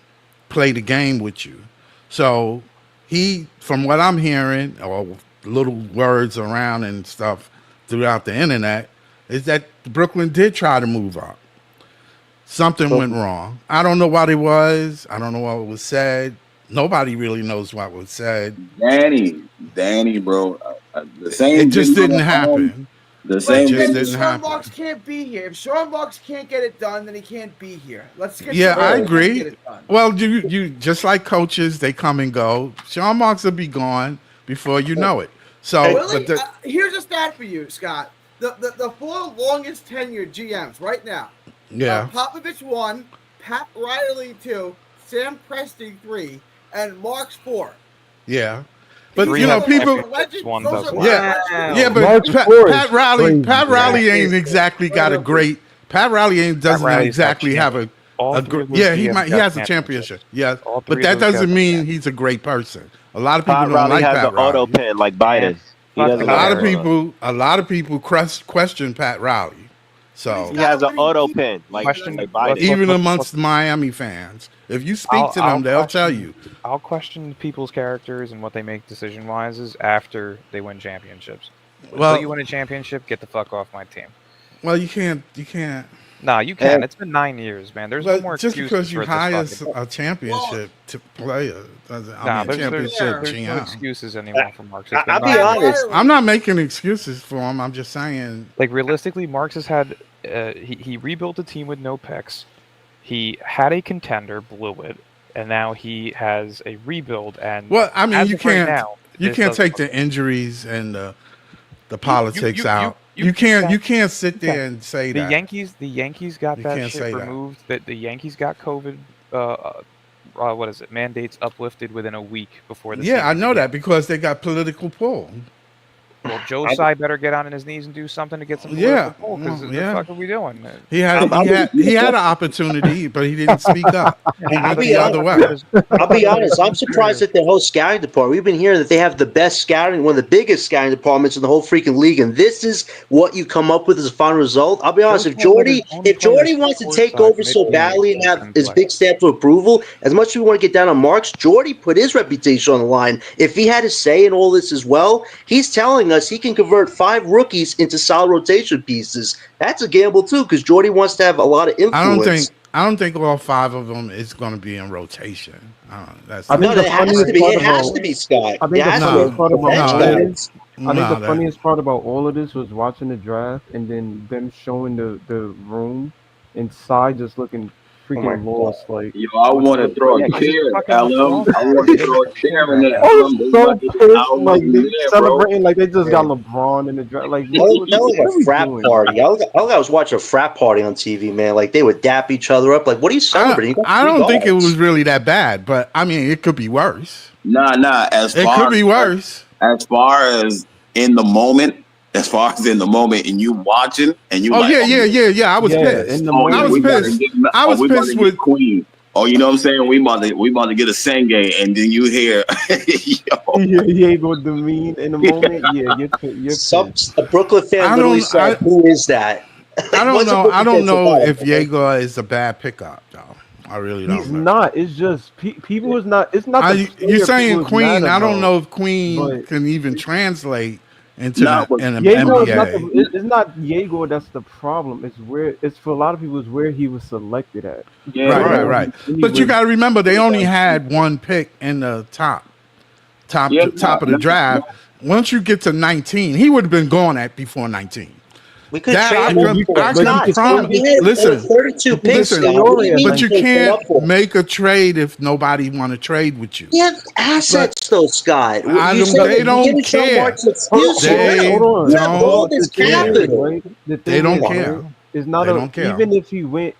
play the game with you. So he, from what I'm hearing, or little words around and stuff throughout the internet, is that Brooklyn did try to move up. Something went wrong. I don't know what it was. I don't know what was said. Nobody really knows what was said. Danny, bro. The same. It just didn't happen. The same just didn't happen. Sean Marks can't be here. If Sean Marks can't get it done, then he can't be here. Let's get. Yeah, I agree. Well, you just like coaches, they come and go. Sean Marks will be gone before you know it. So, really, here's a stat for you, Scott. The 4 longest tenured GMs right now. Yeah. Popovich 1, Pat Riley 2, Sam Presti 3, and Marks 4. Yeah. But Three you know, have people. championships, one Those doesn't. are Yeah, but March Pat 4th Riley, Pat crazy, Riley man. ain't exactly got a great. Pat Riley doesn't Riley's got exactly have a. All A three of those yeah, he GMs he got has a championship. Yeah, All but three of that those guys doesn't have mean he's a great person. A lot of people Pat don't Riley like has Pat an auto Riley. pen like Biden. He fuck doesn't A that. lot of have people, question Pat Riley. So He has an auto pen like Question- like let's- Biden. even let's- amongst Miami fans, if you speak to them, they'll tell you. I'll question people's characters and what they make decision wise is after they win championships. Well- Until you win a championship, get the fuck off my team. Well, you can't. Nah, you can. It's been 9 years, man. There's no But more just excuses because you for this hire fucking- a championship to play Nah, championship there's no GM. excuses anymore for Marx. It's been I'll 9 be years. honest. I'm not making excuses for him. I'm just saying. Like realistically, Marx has had he rebuilt a team with no picks. He had a contender, blew it, and now he has a rebuild. And Well, I mean, as you of right can't. now, You this can't doesn't take look the injuries and the politics you- out. you You can't. can't- You can't sit you can't. there and say The that. Yankees got You that can't say shit that. removed. That the Yankees got COVID. What is it? Mandates uplifted within a week before the Yeah, season I know began. that because they got political pull. Well, Joe Tsai better get on his knees and do something to get some Yeah, political pull. Because well, the yeah. fuck are we doing? He had an opportunity, but he didn't speak up. He went the other way. I'll be honest. I'm surprised at the whole scouting department. We've been hearing that they have the best scouting, one of the biggest scouting departments in the whole freaking league, and this is what you come up with as a final result. I'll be honest. If Jordy wants to take over so badly and have his big stamp of approval, as much as we want to get down on Marks, Jordy put his reputation on the line. If he had a say in all this as well, he's telling us he can convert 5 rookies into solid rotation pieces. That's a gamble too, because Jordy wants to have a lot of influence. I don't think all 5 of them is going to be in rotation. That's I think No, it has to be. It has to be, Scott. I think It has the to funniest be. part about Bench all guys. of this, I think Nah, the funniest part about all of this was watching the draft and then them showing the room and Cy just looking freaking lost. Like, Yo, I want to throw a chair at LM. I want to throw a chair in there. I was They so about to get pissed, out like in they there, bro. celebrating like they just got LeBron in the draft. Like, That was like a frat party. I was watching a frat party on TV, man. Like they would dap each other up. Like, what are you celebrating? You got I 3 don't think it guards. was really that bad, but I mean, it could be worse. Nah. It could be worse. As far as in the moment, and you watching, and you Oh like, yeah. I was pissed. in the oh, I was we about to pissed. get- I was we about to pissed get with. Queen. Oh, you know what I'm saying? We about to get a Senge, and then you hear, Diego Demean in the moment. Yeah, you're A Brooklyn fan I literally don't- said, "Who is that?" I don't What's a know. Brooklyn I don't fan know say if that? Jaeger is a bad pickup, though. I really don't. He's know. not. It's just people is not. It's not. The player You're saying people is Queen. mad I don't about, know if Queen but- can even translate into Nah, the, in the Diego is not. NBA. It's not Diego. That's the problem. It's where. It's for a lot of people. It's where he was selected at. Right. But you got to remember, they only had 1 pick in the top of the draft. Once you get to 19, he would have been gone at before 19. We could That trade I him. can- I Scott, can Scott, we had listen, 32 picks. listen, Scott. What do you mean but you we trade up for? can't make a trade if nobody want to trade with you. He has assets, though, Scott. I You don't- said they that don't you didn't show care. Mark's excuse. They You have all don't this care. capital. Right? The They thing don't is, care. right, it's not They a, don't care.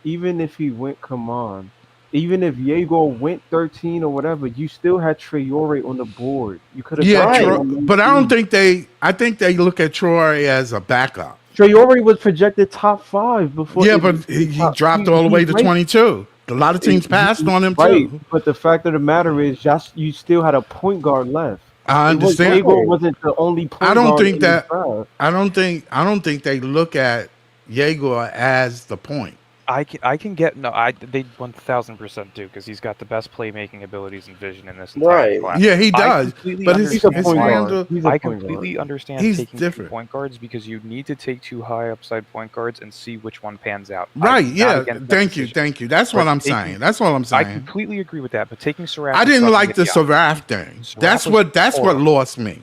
even if he went, come on. Even if Diego went 13 or whatever, you still had Traore on the board. You could have Yeah, but I don't think I think they look at Troy as a backup. Traore was projected top 5 before. Yeah, but he dropped all the way to 22. A lot of teams passed on him right. too. But the fact of the matter is, just you still had a point guard left. I understand. Diego wasn't the only point I don't guard think in the that. draft. I don't think they look at Jaeger as the point. I can get they 1000% do because he's got the best playmaking abilities and vision in this entire Right. class. Yeah, he I does. completely But He's a understand point why- guard. He's a I point completely guard. understand He's taking different. 2 point guards because you need to take 2 high upside point guards and see which one pans out. Right? I'm not Yeah. against that Thank you. decision. Thank you. That's what But I'm taking- saying. That's what I'm I saying. completely agree with that. But taking Saraf, I didn't like the Saraf. Saraf thing. That's was what horrible. lost me.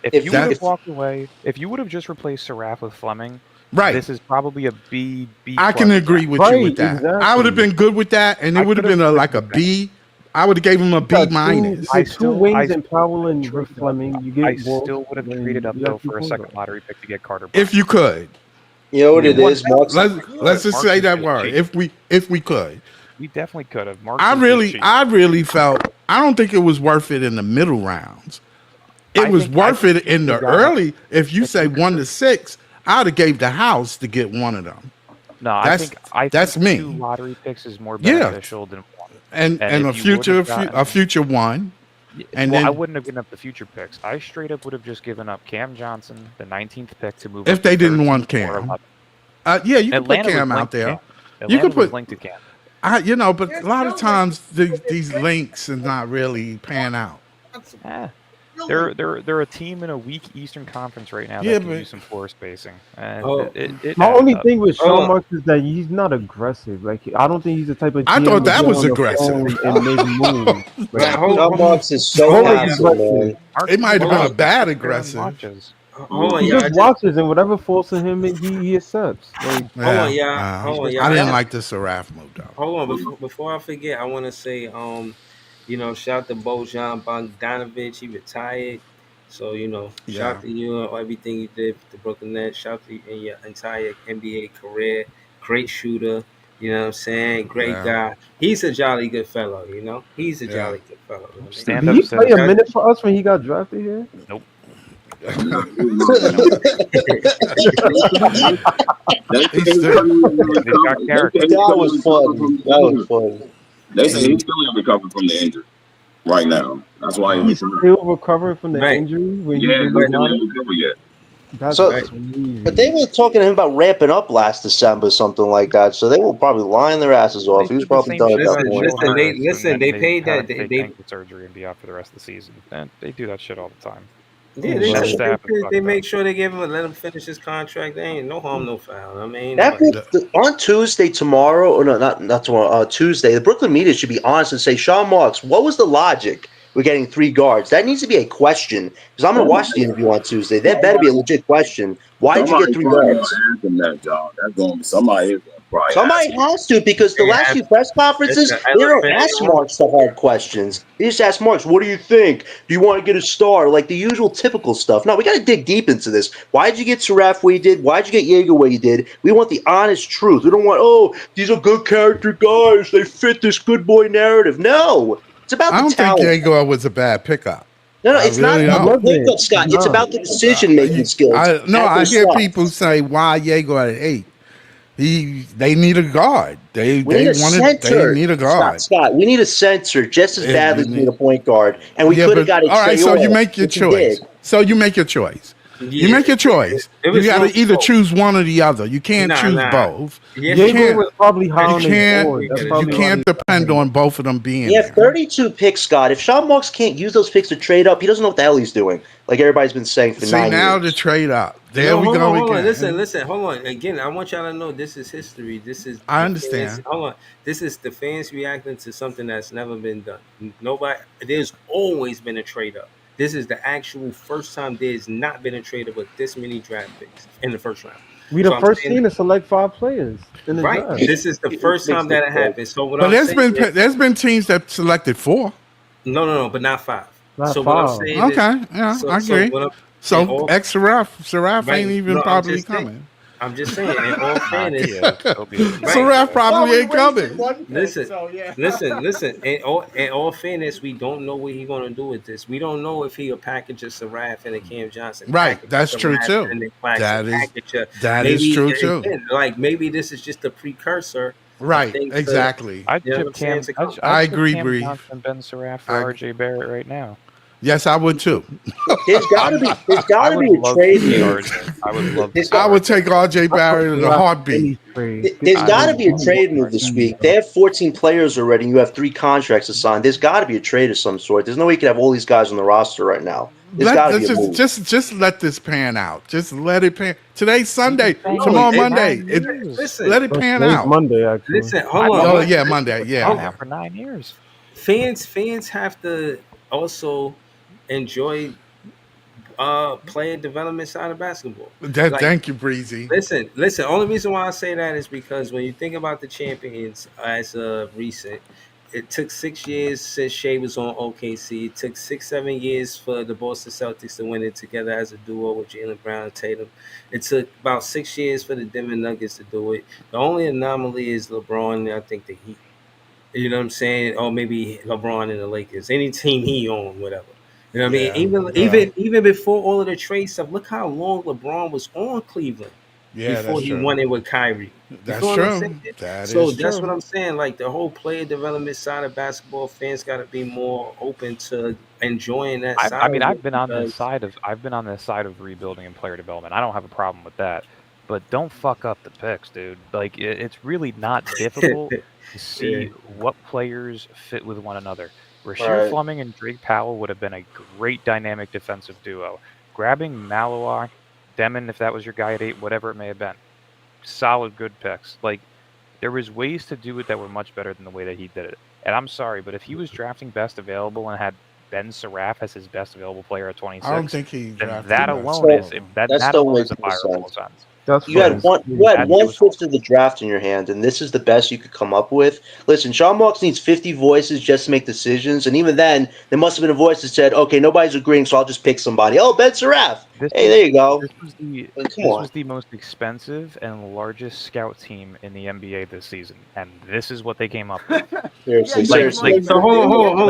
If If you that- would have walked away, if you would have just replaced Saraf with Fleming, Right. this is probably a B. I can plus agree with you Right, with that. exactly. I would have been good with that, and I it would have could've been agreed a with that. B. I would have gave him a B got minus. Two, two wings and Powell and traded up. Fleming. You get I both, still would have then traded up you got though two for a point second guards. lottery pick to get Carter. If you could, You know what it is, Mark's. let's just say that word. If we could, we definitely could have. I really felt. I don't think it was worth it in the middle rounds. it was worth it in the early. If you say 1 to 6, I'd have gave the house to get one of them. No, that's think me. 2 lottery picks is more beneficial than 1. And a future one. And I wouldn't have given up the future picks. I straight up would have just given up Cam Johnson, the 19th pick, to move. If they didn't want Cam, yeah, you can put Cam out there. You can put linked to Cam. But a lot of times these links are not really pan out. They're a team in a weak Eastern Conference right now that can use some floor spacing. My only thing with Sean Marks is that he's not aggressive. Like, I don't think he's the type of. I thought that was aggressive. And make moves. Sean Marks is so aggressive, man. It might have been a bad aggressive. He just watches, and whatever falls to him, he accepts. Like, I didn't like the Saraf move though. Hold on, before I forget, I want to say, shout out to Bojan Bogdanovic. He retired, so shout out to you and everything you did for the Brooklyn Nets. Shout out to you in your entire NBA career. Great shooter. You know what I'm saying? Great guy. He's a jolly good fellow. He's a jolly good fellow. Did he play a minute for us when he got drafted here? Nope. That was fun. They say he's still recovering from the injury right now. That's why he's still recovering from the injury. He's not recovered yet. But they were talking to him about ramping up last December, something like that. So they were probably lying their asses off. He was probably done at that point. They paid that. They surgery and be out for the rest of the season. And they do that shit all the time. Yeah, they make sure they let him finish his contract. They ain't no harm, no foul. I mean, on Tuesday tomorrow, or no, not tomorrow. Tuesday, the Brooklyn media should be honest and say, Sean Marks, what was the logic? We're getting 3 guards. That needs to be a question because I'm going to watch the interview on Tuesday. That better be a legit question. Why did you get 3 guards? Somebody has to, because the last few press conferences, they don't ask Marks the hard questions. They just ask Marks, what do you think? Do you want to get a star? Like the usual typical stuff. No, we got to dig deep into this. Why did you get Saraf where you did? Why did you get Jaeger where you did? We want the honest truth. We don't want, these are good character guys. They fit this good boy narrative. No, it's about the talent. I don't think Jaeger was a bad pickup. No, it's not about the pickup, Scott. It's about the decision-making skills. I hear people say, why Jaeger at 8? They need a guard. They need a guard. Scott, we need a center just as badly as we need a point guard. And we could have got it. All right, so you make your choice. You make your choice. You got to either choose one or the other. You can't choose both. You can't depend on both of them being there. 32 picks, Scott. If Sean Marks can't use those picks to trade up, he doesn't know what the hell he's doing. Like everybody's been saying for 9 years. Now to trade up. There we go again. Listen, hold on. Again, I want y'all to know this is history. I understand. Hold on. This is the fans reacting to something that's never been done. There's always been a trade up. This is the actual first time there's not been a trade up with this many draft picks in the first round. We the first team to select 5 players in the draft. This is the first time that it happened. So there's been teams that selected 4. No, but not 5. Not so 5. what I'm saying is, I agree. So Saraf ain't even probably coming. I'm just saying, in all fairness, Saraf probably ain't coming. Listen. In all fairness, we don't know what he's going to do with this. We don't know if he'll package a Saraf and a Cam Johnson. Right, that's true too. That is true too. Like maybe this is just a precursor. Right, exactly. I agree, Cam Johnson, Ben Saraf for RJ Barrett right now. Yes, I would too. There's got to be a trade move. I would love. I would take RJ Barrett in a heartbeat. There's got to be a trade move this week. They have 14 players already, and you have 3 contracts to sign. There's got to be a trade of some sort. There's no way you can have all these guys on the roster right now. Just let this pan out. Just let it pan. Today's Sunday. Tomorrow Monday. Let it pan out. Monday, actually. Listen, hold on. Oh yeah, Monday. Yeah. Now for 9 years. Fans have to also enjoy player development side of basketball. Thank you, Breezy. Listen. Only reason why I say that is because when you think about the champions as of recent, it took 6 years since Shea was on OKC. It took 6-7 years for the Boston Celtics to win it together as a duo with Jaylen Brown and Tatum. It took about 6 years for the Denver Nuggets to do it. The only anomaly is LeBron and I think the Heat. You know what I'm saying? Or maybe LeBron and the Lakers. Any team he owned, whatever. You know what I mean? Even before all of the trade stuff, look how long LeBron was on Cleveland before he won it with Kyrie. That's true. That's what I'm saying. Like the whole player development side of basketball, fans got to be more open to enjoying that side. I mean, I've been on this side of rebuilding and player development. I don't have a problem with that. But don't fuck up the picks, dude. Like it's really not difficult to see what players fit with one another. Rasheer Fleming and Drake Powell would have been a great dynamic defensive duo. Grabbing Maloa, Demon, if that was your guy at 8, whatever it may have been, solid, good picks. Like there was ways to do it that were much better than the way that he did it. And I'm sorry, but if he was drafting best available and had Ben Saraf as his best available player at 26, I don't think he drafted that alone is that alone is a fireable offense. You had one fifth of the draft in your hand, and this is the best you could come up with. Listen, Sean Marks needs 50 voices just to make decisions, and even then, there must have been a voice that said, "Okay, nobody's agreeing, so I'll just pick somebody." Oh, Ben Saraf. Hey, there you go. This was the most expensive and largest scout team in the NBA this season, and this is what they came up with. Seriously. So hold on.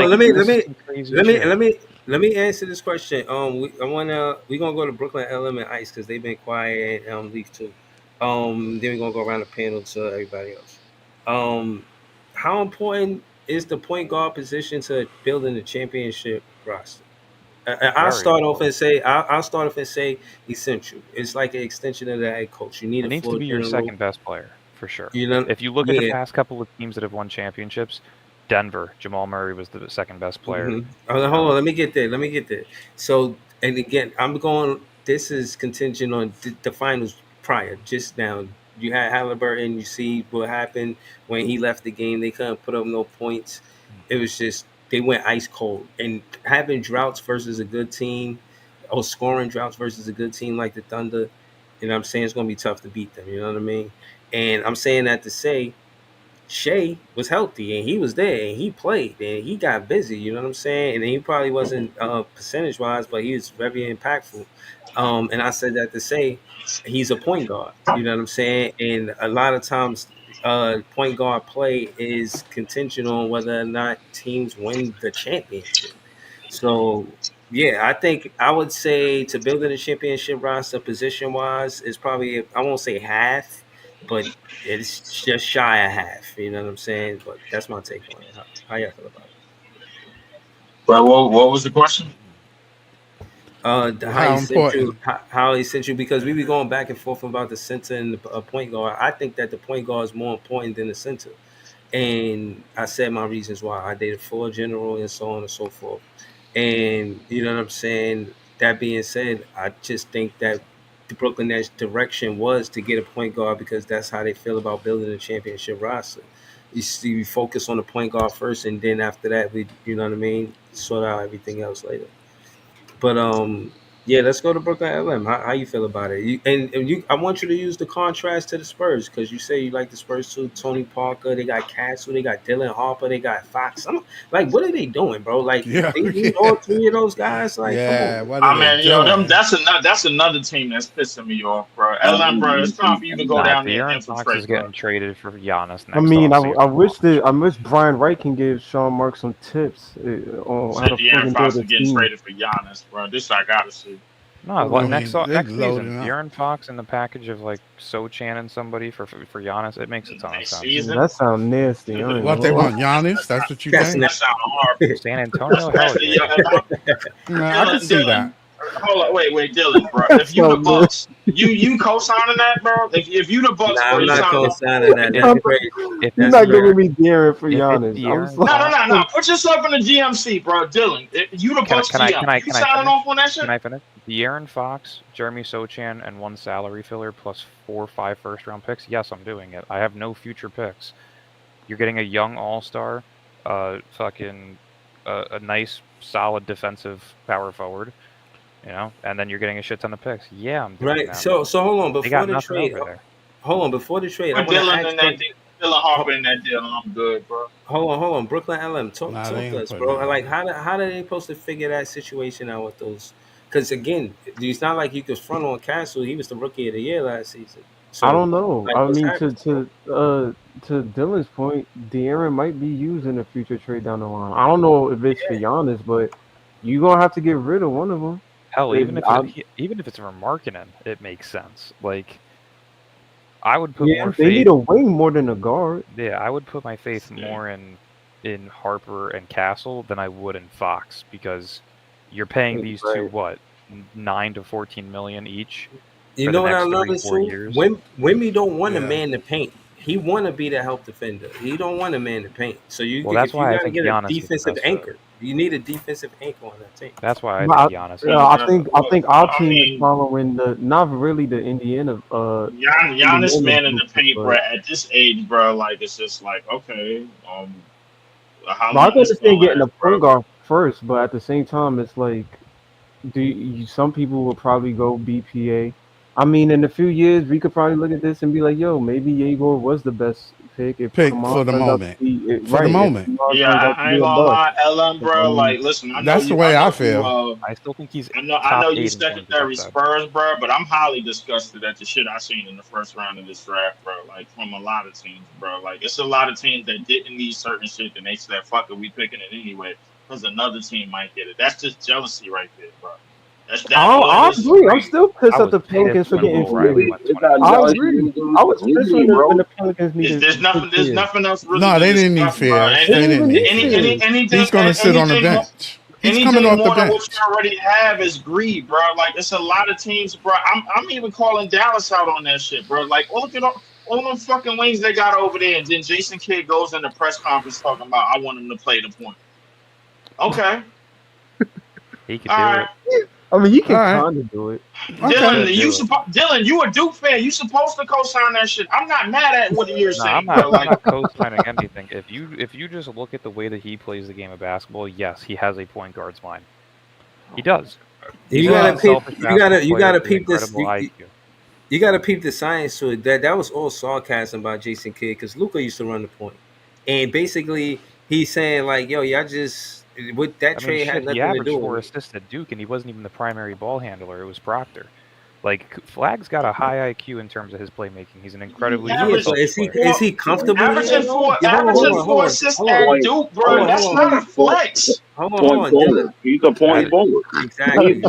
Let me answer this question. We're gonna go to Brooklyn LM and Ice because they've been quiet and Leaf too. Then we're gonna go around the panel to everybody else. How important is the point guard position to building the championship roster? I'll start off and say essential. It's like an extension of the head coach. You need it needs to be your second best player for sure. If you look at the past couple of teams that have won championships, Denver, Jamal Murray was the second best player. Hold on, let me get there. So, and again, this is contingent on the finals prior. Just now, you had Halliburton. You see what happened when he left the game. They couldn't put up no points. It was just they went ice cold. And having droughts versus a good team, or scoring droughts versus a good team like the Thunder, you know what I'm saying, it's going to be tough to beat them. You know what I mean? And I'm saying that to say, Shea was healthy and he was there and he played and he got busy, you know what I'm saying? And he probably wasn't percentage wise, but he was very impactful. And I said that to say he's a point guard, you know what I'm saying? And a lot of times point guard play is contingent on whether or not teams win the championship. So yeah, I think I would say to building a championship roster position wise is probably, I won't say half, but it's just shy of half. You know what I'm saying? But that's my take on it. How y'all feel about it? Well, what was the question? How essential, because we be going back and forth about the center and the point guard. I think that the point guard is more important than the center. And I said my reasons why. I dated floor general and so on and so forth. And you know what I'm saying? That being said, I just think that the Brooklyn Nets direction was to get a point guard because that's how they feel about building a championship roster. You see, we focus on the point guard first, and then after that, we, you know what I mean, sort out everything else later. But yeah, let's go to Brooklyn LM. How you feel about it? I want you to use the contrast to the Spurs because you say you like the Spurs too. Tony Parker, they got Castle, they got Dylan Harper, they got Fox. Like, what are they doing, bro? Like, they need all three of those guys. Like, come on. I mean, that's another team that's pissing me off, bro. LM, bro, it's time for you to go down there and infiltrate. Fox is getting traded for Giannis. I mean, I wish Brian Wright can give Sean Marks some tips on how to fucking build a getting team. traded for Giannis, bro. This I gotta see. No, next season, De'Aaron Fox in the package of like Sochan and somebody for Giannis, it makes a ton of sense. That sounds nasty. What they want, Giannis? That's what you think? That sounds horrible. San Antonio, hell yeah. I can see that. Hold on, wait, Dylan, bro. If you the Bucks, you co-signing that, bro? If you the Bucks, bro, I'm not co-signing that. That's crazy. You're not giving me De'Aaron for Giannis. No. Put yourself in the GMC, bro. Dylan, if you the Bucks GM, you signing off on that shit? Can I finish? De'Aaron Fox, Jeremy Sochan, and one salary filler plus 4 or 5 first-round picks. Yes, I'm doing it. I have no future picks. You're getting a young all-star, a nice, solid defensive power forward. You know, and then you're getting a shit ton of picks. Yeah, I'm doing that. So hold on before the trade. Hold on before the trade. Dylan Harper in that deal, I'm good, bro. Hold on. Brooklyn LM, talk to us, bro. Like, how are they supposed to figure that situation out with those? Because again, it's not like you could front on Castle. He was the rookie of the year last season. So, I don't know. like, I mean, to Dylan's point, De'Aaron might be used in a future trade down the line. I don't know if it's for Giannis, but you're gonna have to get rid of one of them. Hell, even if it's Remarkinen, it makes sense. Like, I would put more faith. They need a wing more than a guard. Yeah, I would put my faith more in Harper and Castle than I would in Fox, because you're paying these two what, 9 to 14 million each. You know what I love is Wemby don't want a man to paint. He want to be the help defender. He don't want a man to paint. So you got to get a defensive anchor. You need a defensive anchor on that team. That's why I think Giannis. I think our team is following not really the Indiana. Giannis man in the paint, bro. At this age, bro, like it's just like okay. I understand getting a point guard first, but at the same time, it's like, some people will probably go BPA. I mean, in a few years, we could probably look at this and be like, "Yo, maybe Yegor was the best pick for the moment." For the moment, yeah, I ain't gonna lie, LM, bro. Like, listen, that's the way I feel. I still think he's. I know you secondary Spurs, bro, but I'm highly disgusted at the shit I seen in the first round of this draft, bro. Like from a lot of teams, bro. Like it's a lot of teams that didn't need certain shit, and they said, "Fuck it, we picking it anyway," because another team might get it. That's just jealousy right there, bro. I agree. I'm still pissed at the Pelicans for getting free. I agree. I was pissed when the Pelicans needed. There's nothing else. Really no, they didn't need fair. He's going to sit on the bench. He's coming off the bench. What you already have is greed, bro. Like it's a lot of teams, bro. I'm even calling Dallas out on that shit, bro. Like look at all them fucking wings they got over there, and then Jason Kidd goes in the press conference talking about I want him to play the point. Okay. He can do it. I mean, he can kind of do it. Dylan, you a Duke fan. You supposed to co-sign that shit. I'm not mad at what you're saying. I'm not co-signing anything. If you just look at the way that he plays the game of basketball, yes, he has a point guard's mind. He does. You gotta peep this. You gotta peep the science to it. That was all sarcasm about Jason Kidd because Luka used to run the point, and basically he's saying like, "Yo, y'all just." With that trade had nothing he averaged to do 4 assists at Duke, and he wasn't even the primary ball handler. It was Proctor. Like Flagg's got a high IQ in terms of his playmaking. He's an incredibly is he comfortable? Averaging 4 assists at Duke, bro. That's not a flex. Hold on. He's a point forward. Exactly.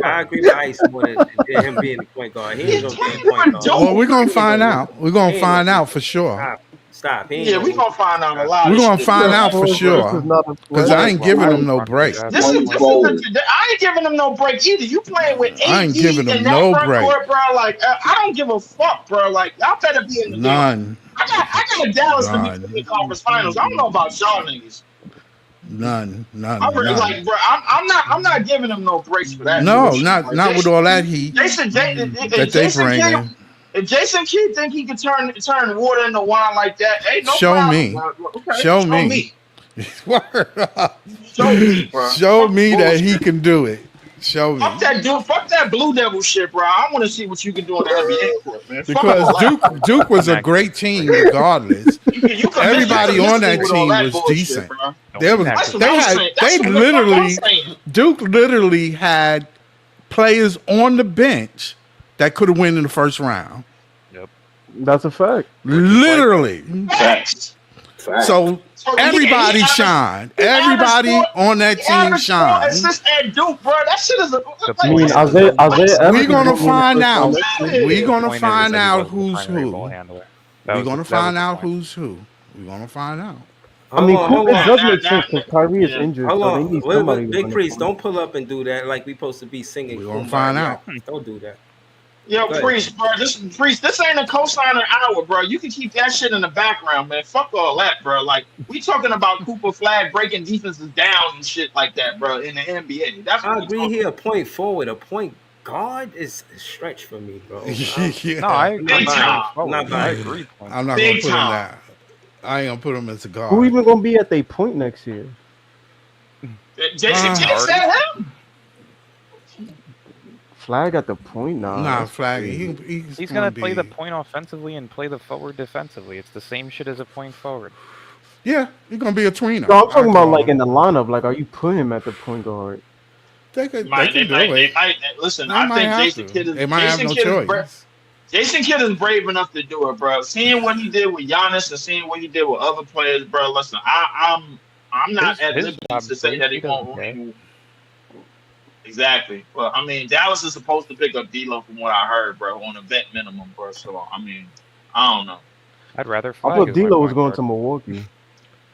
I agree with Ice more than him being the point guard. He ain't gonna be a point guard. Well, we're gonna find out. We're gonna find out for sure. Stop. Yeah, we're gonna find out a lot. We're gonna find out for sure. Because I ain't giving him no break. I ain't giving him no break either. You playing with AD I ain't giving him no break, bro. Like I don't give a fuck, bro. Like y'all better be in the none. I got Dallas to be in the conference finals. I don't know about y'all niggas. None. Like, bro, I'm not giving him no breaks for that. No, not with all that heat that they bring in. If Jason Kidd think he can turn water into wine like that, ain't no problem. Show me. Show me, bro. Show me that he can do it. Show me. Fuck that Blue Devil shit, bro. I want to see what you can do in the NBA court, man. Because Duke was a great team regardless. Everybody on that team was decent. Duke literally had players on the bench that could have won in the first round. Yep. That's a fact. Literally. Facts. So everybody shined. Everybody on that team shined. It's just at Duke, bro. That shit is we're gonna find out. We're gonna find out who's who. We're gonna find out who's who. We're gonna find out. I mean, it does make sense because Kyrie is injured. Big Priest, don't pull up and do that like we supposed to be singing. We're gonna find out. Don't do that. Yo, Priest, bro, this ain't a co-signer hour, bro. You can keep that shit in the background, man. Fuck all that, bro. Like, we talking about Cooper Flag breaking defenses down and shit like that, bro, in the NBA. That's what I agree here. A point forward, a point guard is a stretch for me, bro. Yeah. No, I agree. I'm not gonna put him that. I ain't gonna put him as a guard. Who even gonna be at their point next year? Jason Kidd said him. Flag at the point now. Nah, Flag. He's gonna play the point offensively and play the forward defensively. It's the same shit as a point forward. Yeah, he's gonna be a tweener. No, I'm talking about like in the lineup. Like, are you putting him at the point guard? They can do it. Listen, I think Jason Kidd is. They might have no choice. Jason Kidd is brave enough to do it, bro. Seeing what he did with Giannis and seeing what he did with other players, bro. Listen, I'm not at liberty to say that he won't. Exactly. Well, I mean, Dallas is supposed to pick up D'Lo from what I heard, bro, on a vet minimum, bro. So I mean, I don't know. I'd rather I Flag thought as my D'Lo was point going guard. to Milwaukee.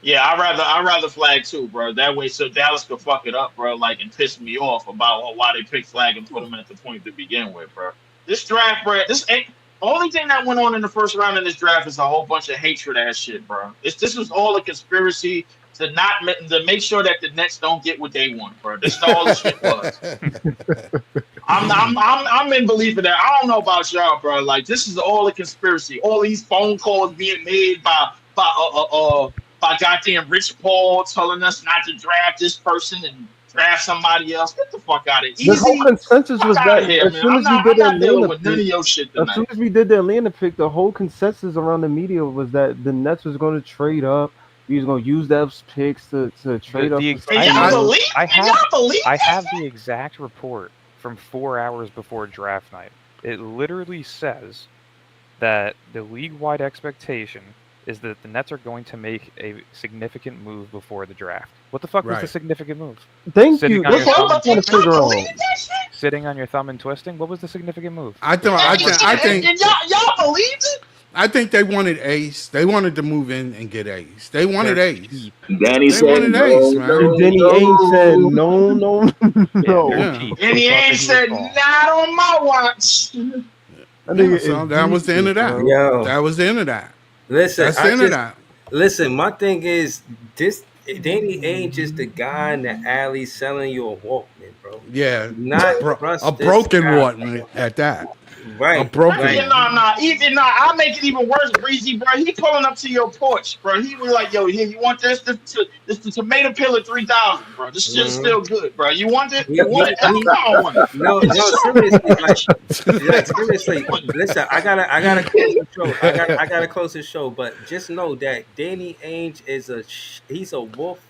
Yeah, I'd rather Flag too, bro. That way, so Dallas could fuck it up, bro, like and piss me off about why they picked Flag and put him at the point to begin with, bro. This draft, bro, this ain't only thing that went on in the first round in this draft is a whole bunch of hatred ass shit, bro. This was all a conspiracy to make sure that the Nets don't get what they want, bro. This is all the shit was. I'm in belief of that. I don't know about y'all, bro. Like this is all a conspiracy. All these phone calls being made by goddamn Rich Paul telling us not to draft this person and draft somebody else. Get the fuck out of here. The whole consensus was that here, as man. soon as I'm we did the not dealing Atlanta with none of pick, your shit as tonight. soon as we did the Atlanta pick, the whole consensus around the media was that the Nets was going to trade up. He was going to use those picks to trade up. I have the exact report from 4 hours before draft night. It literally says that the league-wide expectation is that the Nets are going to make a significant move before the draft. What the fuck was the significant move? Thank Sitting you. on That's your what I thumb- was trying to figure out. Sitting on your thumb and twisting. What was the significant move? I think y'all believe it? I think they wanted Ace. They wanted to move in and get Ace. They wanted Ace. Danny they said wanted no, Ace, man. And Denny Ainge said no, no, no. And he ain't said not on my watch. So that was the end of that. Yo. That was the end of that. Listen, That's the end of that. Listen, my thing is this. Danny Ainge is the guy in the alley selling you a Walkman, bro. Yeah, Not a broken one at that. Right. A broken one. I'll make it even worse, Breezy, bro. He pulling up to your porch, bro. He was like, yo, here, you want this? This the tomato pillar 3000, bro. This shit's still good, bro. You want it? You want it? I don't want it. No, seriously. Listen, I gotta close the show. I gotta close the show. But just know that Danny Ainge is he's a wolf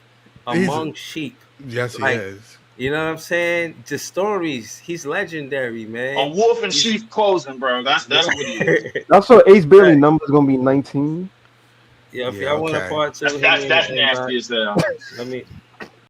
among sheep. Yes, he is. You know what I'm saying? The stories. He's legendary, man. A wolf in sheep clothing, bro. That's what he is. Also, Ace Bailey number is gonna be 19. Yeah, if y'all want to part two, that's nasty as hell. Let me